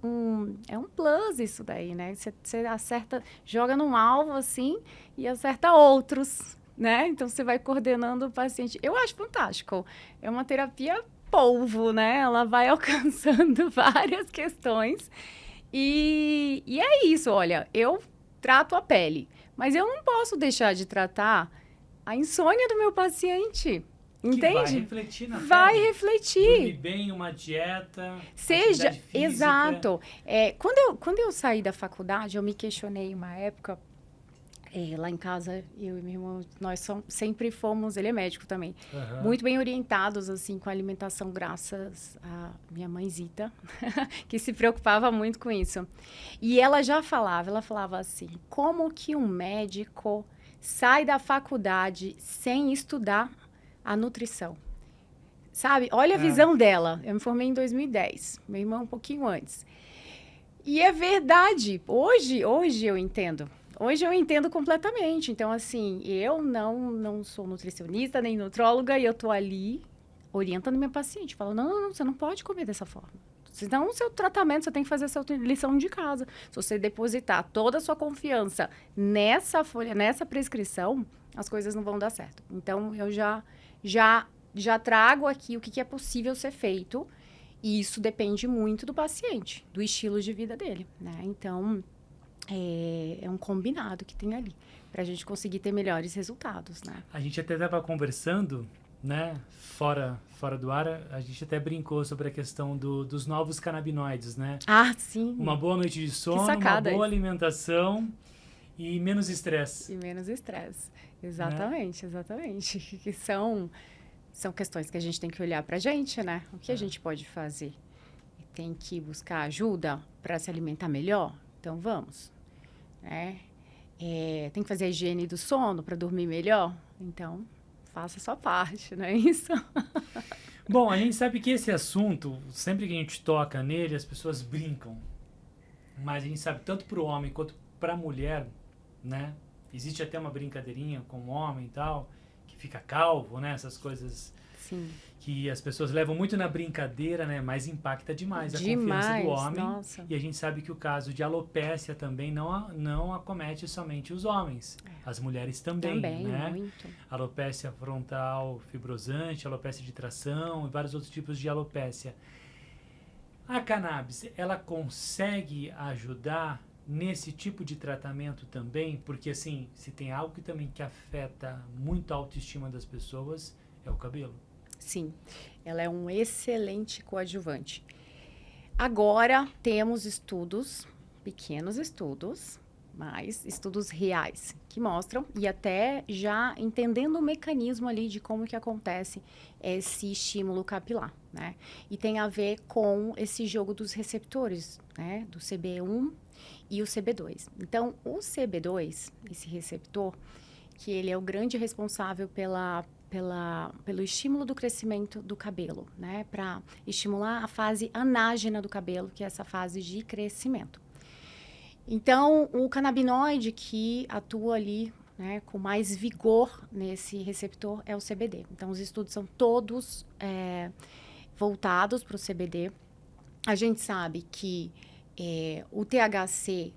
plus isso daí, né? Você acerta, joga num alvo assim e acerta outros, né? Então, você vai coordenando o paciente. Eu acho fantástico. É uma terapia polvo, né? Ela vai alcançando várias questões. E é isso, olha, eu trato a pele, mas eu não posso deixar de tratar a insônia do meu paciente. Entende? Que vai refletir na pele. Vai refletir. Dormir bem, uma dieta, seja, atividade física. Exato. Quando eu saí da faculdade, eu me questionei uma época. Lá em casa, eu e meu irmão, nós sempre fomos, ele é médico também, muito bem orientados, assim, com a alimentação, graças à minha mãezita, que se preocupava muito com isso. E ela falava assim, como que um médico sai da faculdade sem estudar a nutrição? sabe? Olha a visão dela. Eu me formei em 2010, meu irmão um pouquinho antes. E é verdade. Hoje eu entendo. Hoje eu entendo completamente. Então, assim, eu não sou nutricionista nem nutróloga e eu tô ali orientando minha paciente. Falo, não, você não pode comer dessa forma. Senão, o seu tratamento, você tem que fazer a sua lição de casa. Se você depositar toda a sua confiança nessa folha, nessa prescrição, as coisas não vão dar certo. Então, eu já trago aqui o que é possível ser feito. E isso depende muito do paciente, do estilo de vida dele, né? Então, é um combinado que tem ali, para a gente conseguir ter melhores resultados, né? A gente até estava conversando, né? Fora do ar, a gente até brincou sobre a questão dos novos canabinoides, né? Ah, sim. Uma boa noite de sono, uma boa alimentação e menos estresse. E menos estresse. Exatamente, né? Exatamente. Que são questões que a gente tem que olhar para a gente, né? O que a gente pode fazer? Tem que buscar ajuda para se alimentar melhor? Então, vamos. Né? Tem que fazer a higiene do sono para dormir melhor? Então, faça a sua parte, não é isso? Bom, a gente sabe que esse assunto, sempre que a gente toca nele, as pessoas brincam. Mas a gente sabe, tanto para o homem quanto para a mulher, né? Existe até uma brincadeirinha com o homem e tal, que fica calvo, né? Essas coisas. Sim. Que as pessoas levam muito na brincadeira, né? Mas impacta demais a confiança do homem. Nossa. E a gente sabe que o caso de alopécia também não acomete somente os homens. As mulheres também, né? Muito. Alopécia frontal fibrosante, alopécia de tração e vários outros tipos de alopécia. A cannabis, ela consegue ajudar nesse tipo de tratamento também? Porque, assim, se tem algo que também que afeta muito a autoestima das pessoas, é o cabelo. Sim, ela é um excelente coadjuvante. Agora temos estudos, pequenos estudos, mas estudos reais, que mostram, e até já entendendo o mecanismo ali de como que acontece esse estímulo capilar, né? E tem a ver com esse jogo dos receptores, né? Do CB1 e o CB2. Então, o CB2, esse receptor, que ele é o grande responsável pelo estímulo do crescimento do cabelo, né? Para estimular a fase anágena do cabelo, que é essa fase de crescimento. Então, o canabinoide que atua ali, né, com mais vigor nesse receptor é o CBD. Então, os estudos são todos voltados para o CBD. A gente sabe que o THC,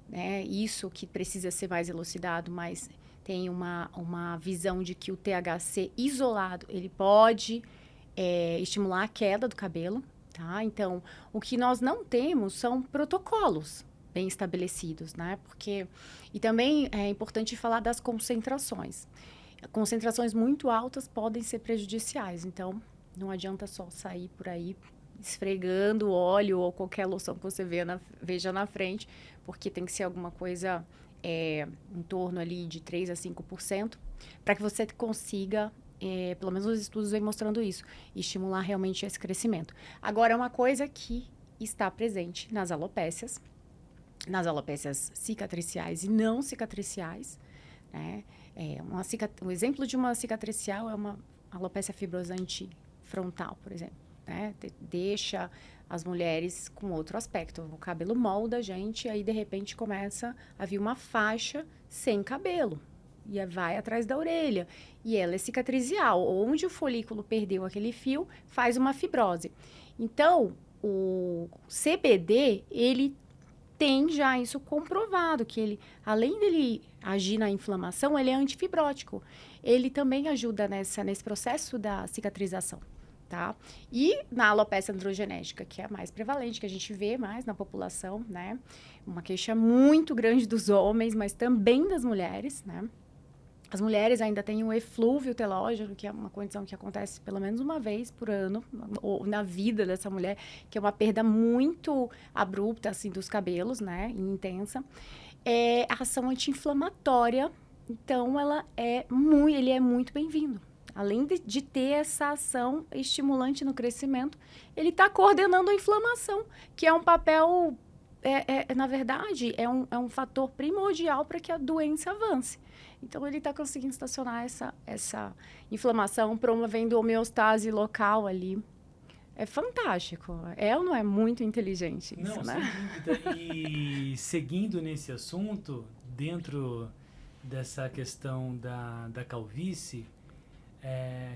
né, isso que precisa ser mais elucidado, mas tem uma visão de que o THC isolado, ele pode estimular a queda do cabelo, tá? Então, o que nós não temos são protocolos bem estabelecidos, né? E também é importante falar das concentrações. Concentrações muito altas podem ser prejudiciais, então não adianta só sair por aí esfregando óleo ou qualquer loção que você veja na frente, porque tem que ser alguma coisa em torno ali de 3 a 5%, para que você consiga, pelo menos os estudos vêm mostrando isso, estimular realmente esse crescimento. Agora, uma coisa que está presente nas alopécias cicatriciais e não cicatriciais, né? O exemplo de uma cicatricial é uma alopécia fibrosante frontal, por exemplo, né? Deixa as mulheres com outro aspecto. O cabelo molda a gente, e aí de repente começa a vir uma faixa sem cabelo. E vai atrás da orelha. E ela é cicatricial. Onde o folículo perdeu aquele fio, faz uma fibrose. Então, o CBD, ele tem já isso comprovado, que ele, além dele agir na inflamação, ele é antifibrótico. Ele também ajuda nesse processo da cicatrização. Tá? E na alopécia androgenética, que é a mais prevalente, que a gente vê mais na população, né? Uma queixa muito grande dos homens, mas também das mulheres, né? As mulheres ainda têm o eflúvio telógeno, que é uma condição que acontece pelo menos uma vez por ano, ou na vida dessa mulher, que é uma perda muito abrupta, assim, dos cabelos, né? E intensa. A ação anti-inflamatória, então, ele é muito bem-vindo. Além de ter essa ação estimulante no crescimento, ele está coordenando a inflamação, que é um papel, na verdade, é um fator primordial para que a doença avance. Então, ele está conseguindo estacionar essa inflamação, promovendo homeostase local ali. É fantástico. É ou não é muito inteligente isso, Não, né? sem dúvida. E seguindo nesse assunto, dentro dessa questão da calvície,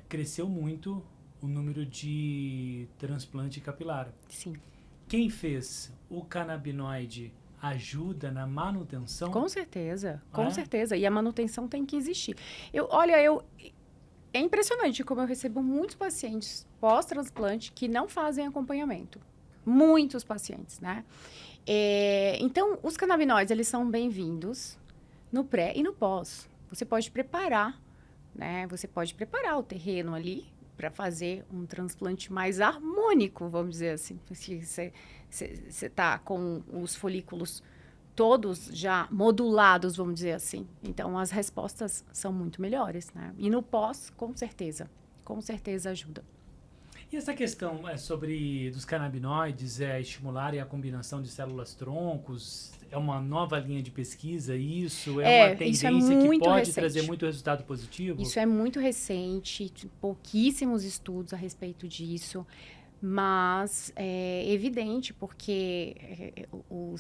cresceu muito o número de transplante capilar. Sim. Quem fez o canabinoide ajuda na manutenção? Com certeza, Ah, com é? certeza. E a manutenção tem que existir. É impressionante como eu recebo muitos pacientes pós-transplante que não fazem acompanhamento. Muitos pacientes, né? Então, os canabinoides, eles são bem-vindos no pré e no pós. Você pode preparar, né? Você pode preparar o terreno ali para fazer um transplante mais harmônico, vamos dizer assim. Você está com os folículos todos já modulados, vamos dizer assim. Então, as respostas são muito melhores, né? E no pós, com certeza ajuda. E essa questão dos canabinoides estimularem a combinação de células-troncos, é uma nova linha de pesquisa, isso? É uma tendência que pode recente. trazer muito resultado positivo? Isso é muito recente, pouquíssimos estudos a respeito disso, mas é evidente porque o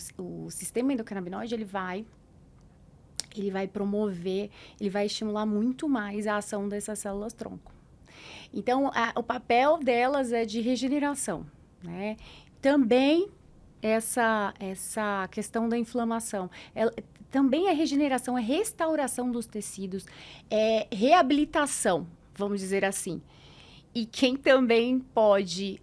sistema endocannabinoide ele vai promover, ele vai estimular muito mais a ação dessas células-tronco. Então, o papel delas é de regeneração, né? Também essa questão da inflamação. Também é regeneração, é restauração dos tecidos, é reabilitação, vamos dizer assim. E quem também pode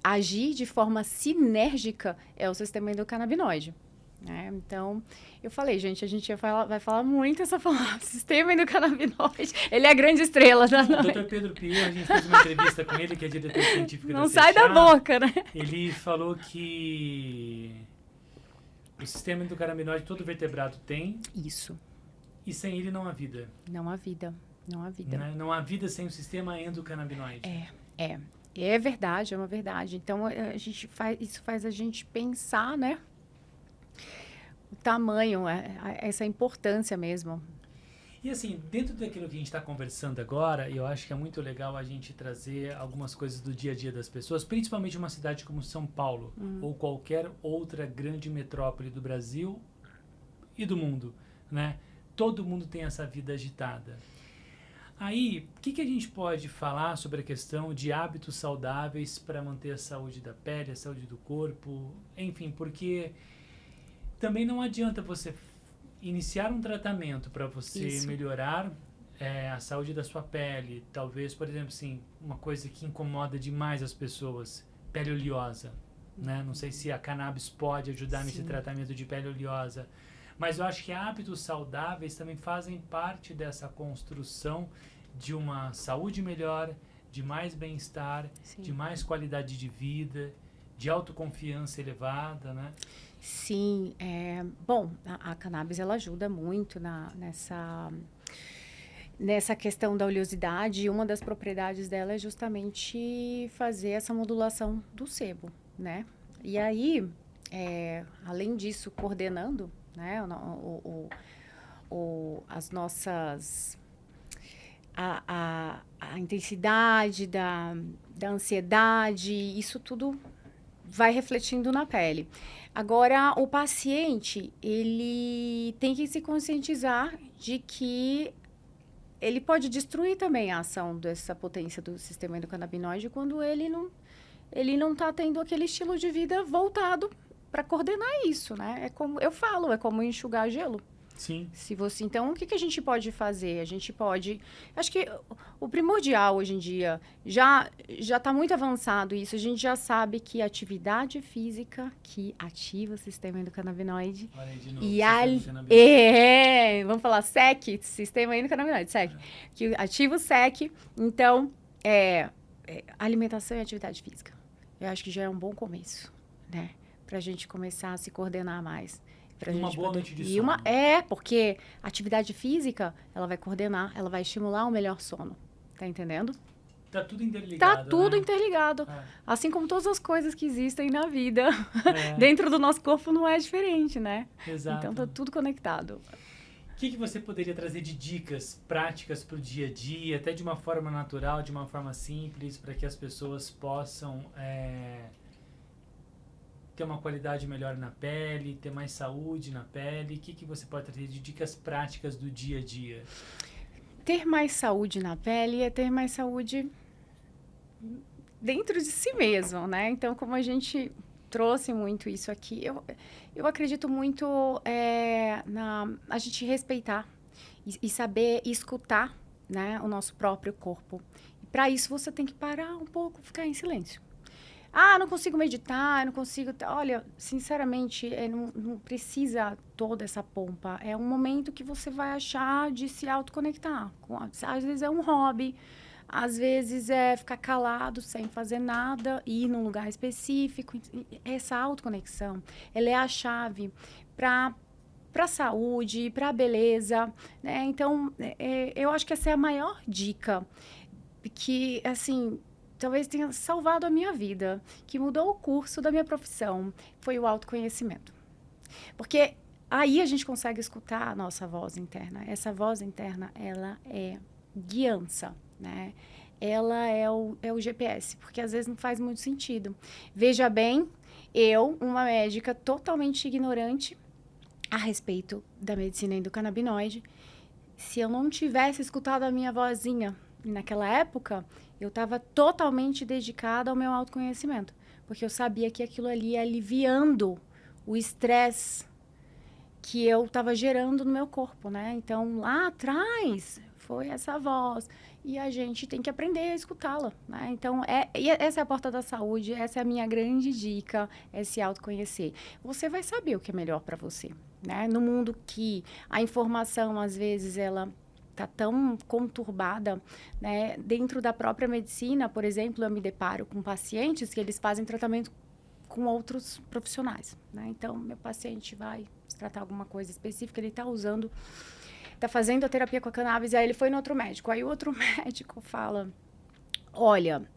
agir de forma sinérgica é o sistema endocannabinoide. Né? Então, eu falei, gente, a gente vai falar muito essa palavra, sistema endocannabinoide. Ele é a grande estrela da noite. O Dr. Pedro Pio, a gente fez uma entrevista com ele, que é diretor científico da Não sai da CECHA. boca, né? Ele falou que o sistema endocannabinoide todo vertebrado tem. Isso. E sem ele não há vida. Não há vida. Não há vida. Né? Não há vida sem o sistema endocannabinoide. É verdade, é uma verdade. Então, isso faz a gente pensar, né? O tamanho, essa importância mesmo. E assim, dentro daquilo que a gente está conversando agora, eu acho que é muito legal a gente trazer algumas coisas do dia a dia das pessoas, principalmente uma cidade como São Paulo, ou qualquer outra grande metrópole do Brasil e do mundo, né? Todo mundo tem essa vida agitada. Aí, o que a gente pode falar sobre a questão de hábitos saudáveis para manter a saúde da pele, a saúde do corpo, enfim, porque também não adianta você iniciar um tratamento para você melhorar a saúde da sua pele. Talvez, por exemplo, assim, uma coisa que incomoda demais as pessoas, pele oleosa. Né? Não sei se a cannabis pode ajudar nesse tratamento de pele oleosa. Mas eu acho que hábitos saudáveis também fazem parte dessa construção de uma saúde melhor, de mais bem-estar, de mais qualidade de vida, de autoconfiança elevada, né? Sim, bom, a cannabis ela ajuda muito nessa questão da oleosidade, e uma das propriedades dela é justamente fazer essa modulação do sebo, né? E aí, além disso, coordenando, né, as nossas... A intensidade da ansiedade, isso tudo vai refletindo na pele. Agora, o paciente, ele tem que se conscientizar de que ele pode destruir também a ação dessa potência do sistema endocannabinoide quando ele não está tendo aquele estilo de vida voltado para coordenar isso, né? É como eu falo, é como enxugar gelo. Sim. Então, o que a gente pode fazer? A gente pode... Acho que o primordial hoje em dia já está muito avançado isso. A gente já sabe que atividade física que ativa o sistema endocannabinoide. Olha aí de novo, Vamos falar SEC, sistema endocannabinoide, SEC. Que ativa o SEC. Então, alimentação e atividade física. Eu acho que já é um bom começo, né? Para a gente começar a se coordenar mais. Uma boa noite de sono. Porque a atividade física, ela vai coordenar, ela vai estimular o melhor sono. Tá entendendo? Tá tudo interligado. Tá tudo interligado. Assim como todas as coisas que existem na vida. Dentro do nosso corpo não é diferente, né? Exato. Então tá tudo conectado. que você poderia trazer de dicas práticas para o dia a dia, até de uma forma natural, de uma forma simples, para que as pessoas possam ter uma qualidade melhor na pele, ter mais saúde na pele? O que você pode trazer de dicas práticas do dia a dia? Ter mais saúde na pele é ter mais saúde dentro de si mesmo, né? Então, como a gente trouxe muito isso aqui, eu acredito muito a gente respeitar e saber escutar, né, o nosso próprio corpo. E para isso, você tem que parar um pouco, ficar em silêncio. Ah, não consigo meditar, não consigo... Olha, sinceramente, não precisa toda essa pompa. É um momento que você vai achar de se autoconectar. Às vezes é um hobby, às vezes é ficar calado, sem fazer nada, ir num lugar específico. Essa autoconexão, ela é a chave para a saúde, para a beleza, né? Então, eu acho que essa é a maior dica. Que, assim... talvez tenha salvado a minha vida, que mudou o curso da minha profissão, foi o autoconhecimento. Porque aí a gente consegue escutar a nossa voz interna. Essa voz interna, ela é guiança, né? Ela é o GPS, porque às vezes não faz muito sentido. Veja bem, eu, uma médica totalmente ignorante a respeito da medicina endocannabinoide, se eu não tivesse escutado a minha vozinha naquela época, eu estava totalmente dedicada ao meu autoconhecimento, porque eu sabia que aquilo ali ia aliviando o estresse que eu estava gerando no meu corpo, né? Então, lá atrás, foi essa voz. E a gente tem que aprender a escutá-la, né? Então, essa é a porta da saúde, essa é a minha grande dica, é se autoconhecer. Você vai saber o que é melhor para você, né? No mundo que a informação, às vezes, ela... está tão conturbada, né? Dentro da própria medicina, por exemplo, eu me deparo com pacientes que eles fazem tratamento com outros profissionais, né? Então, meu paciente vai tratar alguma coisa específica, ele está fazendo a terapia com a cannabis, aí ele foi no outro médico. Aí o outro médico fala, olha,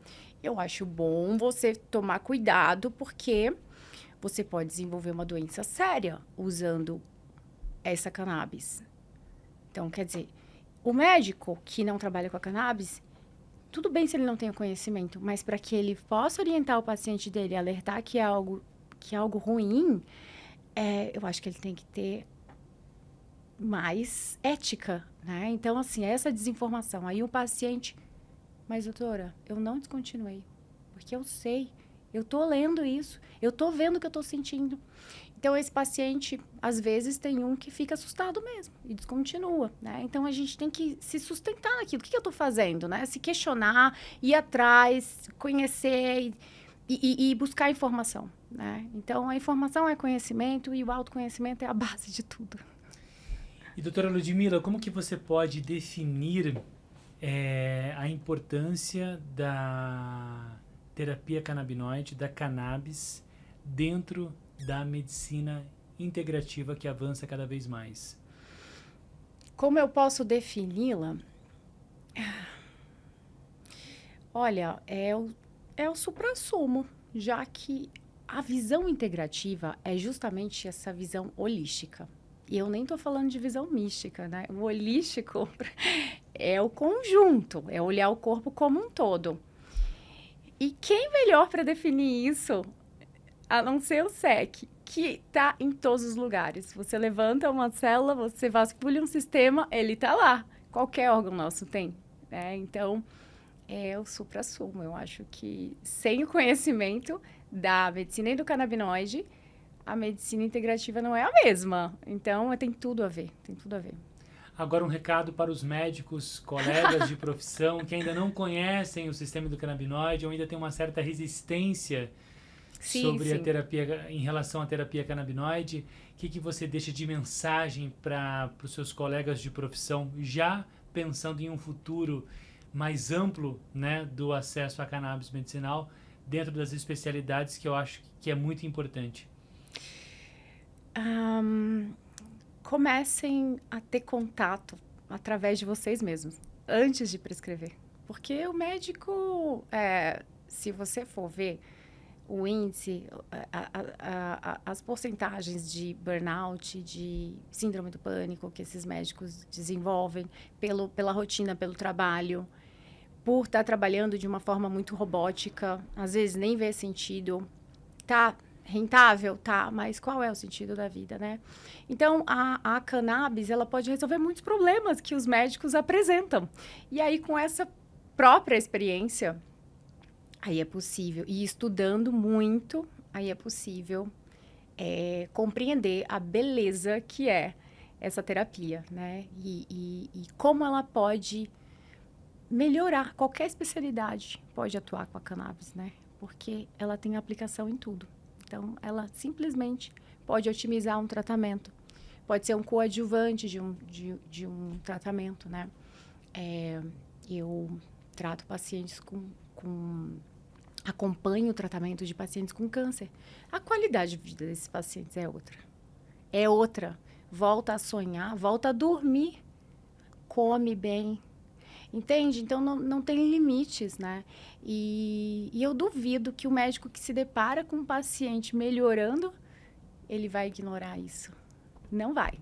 eu acho bom você tomar cuidado, porque você pode desenvolver uma doença séria usando essa cannabis. Então, quer dizer, o médico que não trabalha com a cannabis, tudo bem se ele não tem o conhecimento, mas para que ele possa orientar o paciente dele, alertar que é algo ruim, eu acho que ele tem que ter mais ética, né? Então, assim, essa desinformação. Aí o paciente, mas doutora, eu não descontinuei, porque eu sei, eu tô lendo isso, eu tô vendo o que eu tô sentindo. Então, esse paciente, às vezes, tem um que fica assustado mesmo e descontinua, né? Então, a gente tem que se sustentar naquilo. O que eu estou fazendo, né? Se questionar, ir atrás, conhecer e buscar informação, né? Então, a informação é conhecimento e o autoconhecimento é a base de tudo. E, doutora Ludmila, como que você pode definir a importância da terapia canabinoide, da cannabis, dentro da medicina integrativa que avança cada vez mais? Como eu posso defini-la? Olha, é o suprassumo, já que a visão integrativa é justamente essa visão holística. E eu nem estou falando de visão mística, né? O holístico é o conjunto, é olhar o corpo como um todo. E quem melhor para definir isso, a não ser o SEC, que está em todos os lugares. Você levanta uma célula, você vasculha um sistema, ele está lá. Qualquer órgão nosso tem, né? Então, é o suprassumo. Eu acho que sem o conhecimento da medicina endocannabinoide, a medicina integrativa não é a mesma. Então, tem tudo a ver, tem tudo a ver. Agora um recado para os médicos, colegas de profissão que ainda não conhecem o sistema endocannabinoide ou ainda tem uma certa resistência sobre a terapia, em relação à terapia canabinoide. O que você deixa de mensagem para os seus colegas de profissão, já pensando em um futuro mais amplo, né, do acesso à cannabis medicinal dentro das especialidades, que eu acho que é muito importante? Comecem a ter contato através de vocês mesmos, antes de prescrever. Porque o médico, se você for ver, o índice, as porcentagens de burnout, de síndrome do pânico que esses médicos desenvolvem pela rotina, pelo trabalho, por estar trabalhando de uma forma muito robótica, às vezes nem vê sentido. Tá rentável? Tá, mas qual é o sentido da vida, né? Então, a cannabis, ela pode resolver muitos problemas que os médicos apresentam. E aí, com essa própria experiência, aí é possível, e estudando muito, aí é possível compreender a beleza que é essa terapia, né? E como ela pode melhorar, qualquer especialidade pode atuar com a cannabis, né? Porque ela tem aplicação em tudo. Então, ela simplesmente pode otimizar um tratamento, pode ser um coadjuvante de um tratamento, né? Eu trato pacientes acompanho o tratamento de pacientes com câncer. A qualidade de vida desses pacientes é outra. É outra. Volta a sonhar, volta a dormir, come bem. Entende? Então, não tem limites, né? E eu duvido que o médico que se depara com um paciente melhorando, ele vai ignorar isso. Não vai.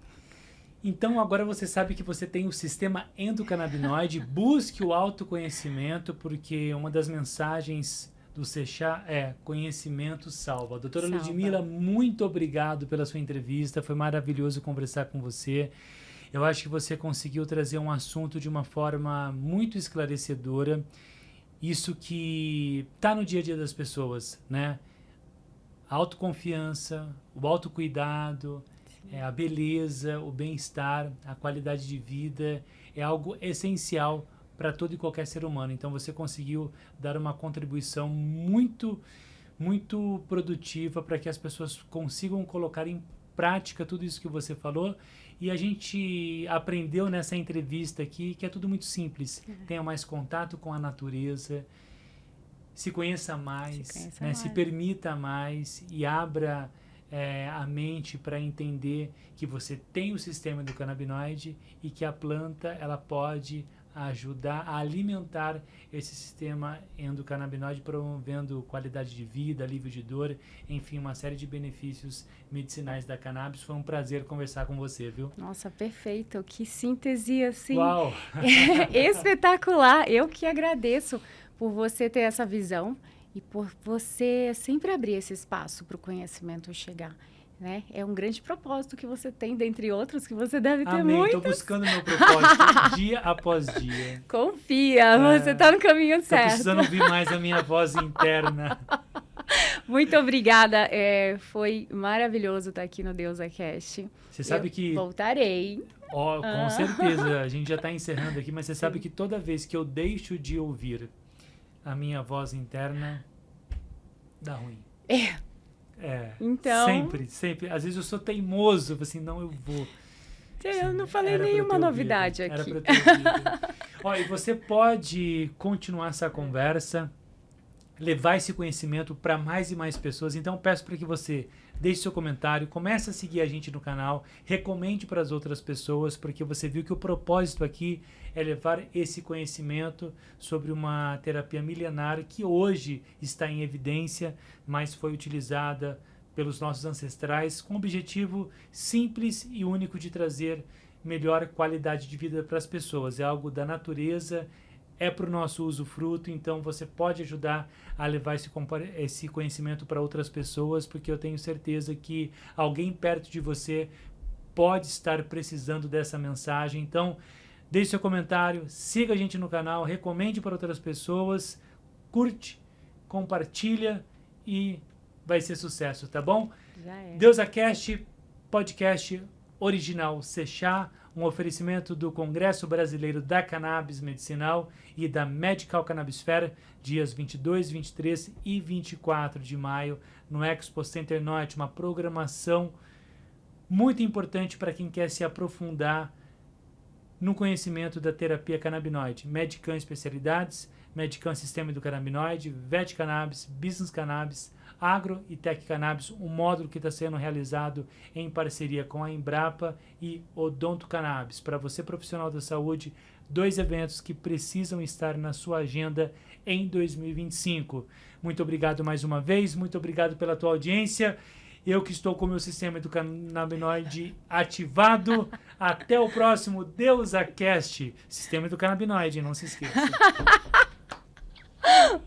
Então, agora você sabe que você tem o sistema endocannabinoide. Busque o autoconhecimento, porque uma das mensagens do Sechá é conhecimento salva. Doutora Ludmila, muito obrigado pela sua entrevista. Foi maravilhoso conversar com você. Eu acho que você conseguiu trazer um assunto de uma forma muito esclarecedora. Isso que está no dia a dia das pessoas, né? A autoconfiança, o autocuidado, a beleza, o bem-estar, a qualidade de vida é algo essencial para todo e qualquer ser humano. Então você conseguiu dar uma contribuição muito, muito produtiva para que as pessoas consigam colocar em prática tudo isso que você falou. E a gente aprendeu nessa entrevista aqui que é tudo muito simples. Tenha mais contato com a natureza, se conheça mais, né? Se permita mais e abra a mente para entender que você tem o sistema do canabinoide e que a planta ela pode ajudar a alimentar esse sistema endocannabinoide, promovendo qualidade de vida, alívio de dor, enfim, uma série de benefícios medicinais da cannabis. Foi um prazer conversar com você, viu? Nossa, perfeito. Que síntese, assim. Uau! Espetacular. Eu que agradeço por você ter essa visão e por você sempre abrir esse espaço para o conhecimento chegar. Né? É um grande propósito que você tem, dentre outros, que você deve ter Amém. muitos. Estou buscando meu propósito dia após dia. Confia, você está no caminho certo. Estou precisando ouvir mais a minha voz interna. Muito obrigada. Foi maravilhoso estar aqui no DeusaCast. Você sabe que... Voltarei. Com certeza. A gente já está encerrando aqui, mas você sabe que toda vez que eu deixo de ouvir a minha voz interna, dá ruim. Então... Sempre. Às vezes eu sou teimoso, assim, não, eu vou. Eu não falei nenhuma novidade aqui. Era pra eu ter ouvido. E você pode continuar essa conversa, levar esse conhecimento para mais e mais pessoas. Então, peço para que você deixe seu comentário, comece a seguir a gente no canal, recomende para as outras pessoas, porque você viu que o propósito aqui é levar esse conhecimento sobre uma terapia milenar que hoje está em evidência, mas foi utilizada pelos nossos ancestrais com o objetivo simples e único de trazer melhor qualidade de vida para as pessoas. É algo da natureza, é para o nosso usufruto, então você pode ajudar a levar esse conhecimento para outras pessoas, porque eu tenho certeza que alguém perto de você pode estar precisando dessa mensagem. Então, deixe seu comentário, siga a gente no canal, recomende para outras pessoas, curte, compartilha e vai ser sucesso, tá bom? Já é. DeusaCast, podcast original Sechá, um oferecimento do Congresso Brasileiro da Cannabis Medicinal e da Medical Cannabis Fair, dias 22, 23 e 24 de maio, no Expo Center Norte, uma programação muito importante para quem quer se aprofundar no conhecimento da terapia canabinoide. Medicam Especialidades, Medicam Sistema do Canabinoide, Vet Cannabis, Business Cannabis, Agro e Tech Cannabis, um módulo que está sendo realizado em parceria com a Embrapa e Odonto Cannabis. Para você, profissional da saúde, 2 eventos que precisam estar na sua agenda em 2025. Muito obrigado mais uma vez, muito obrigado pela tua audiência. Eu que estou com o meu sistema endocannabinoide ativado. Até o próximo DeusaCast. Sistema endocannabinoide, não se esqueça.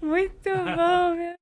Muito bom, meu.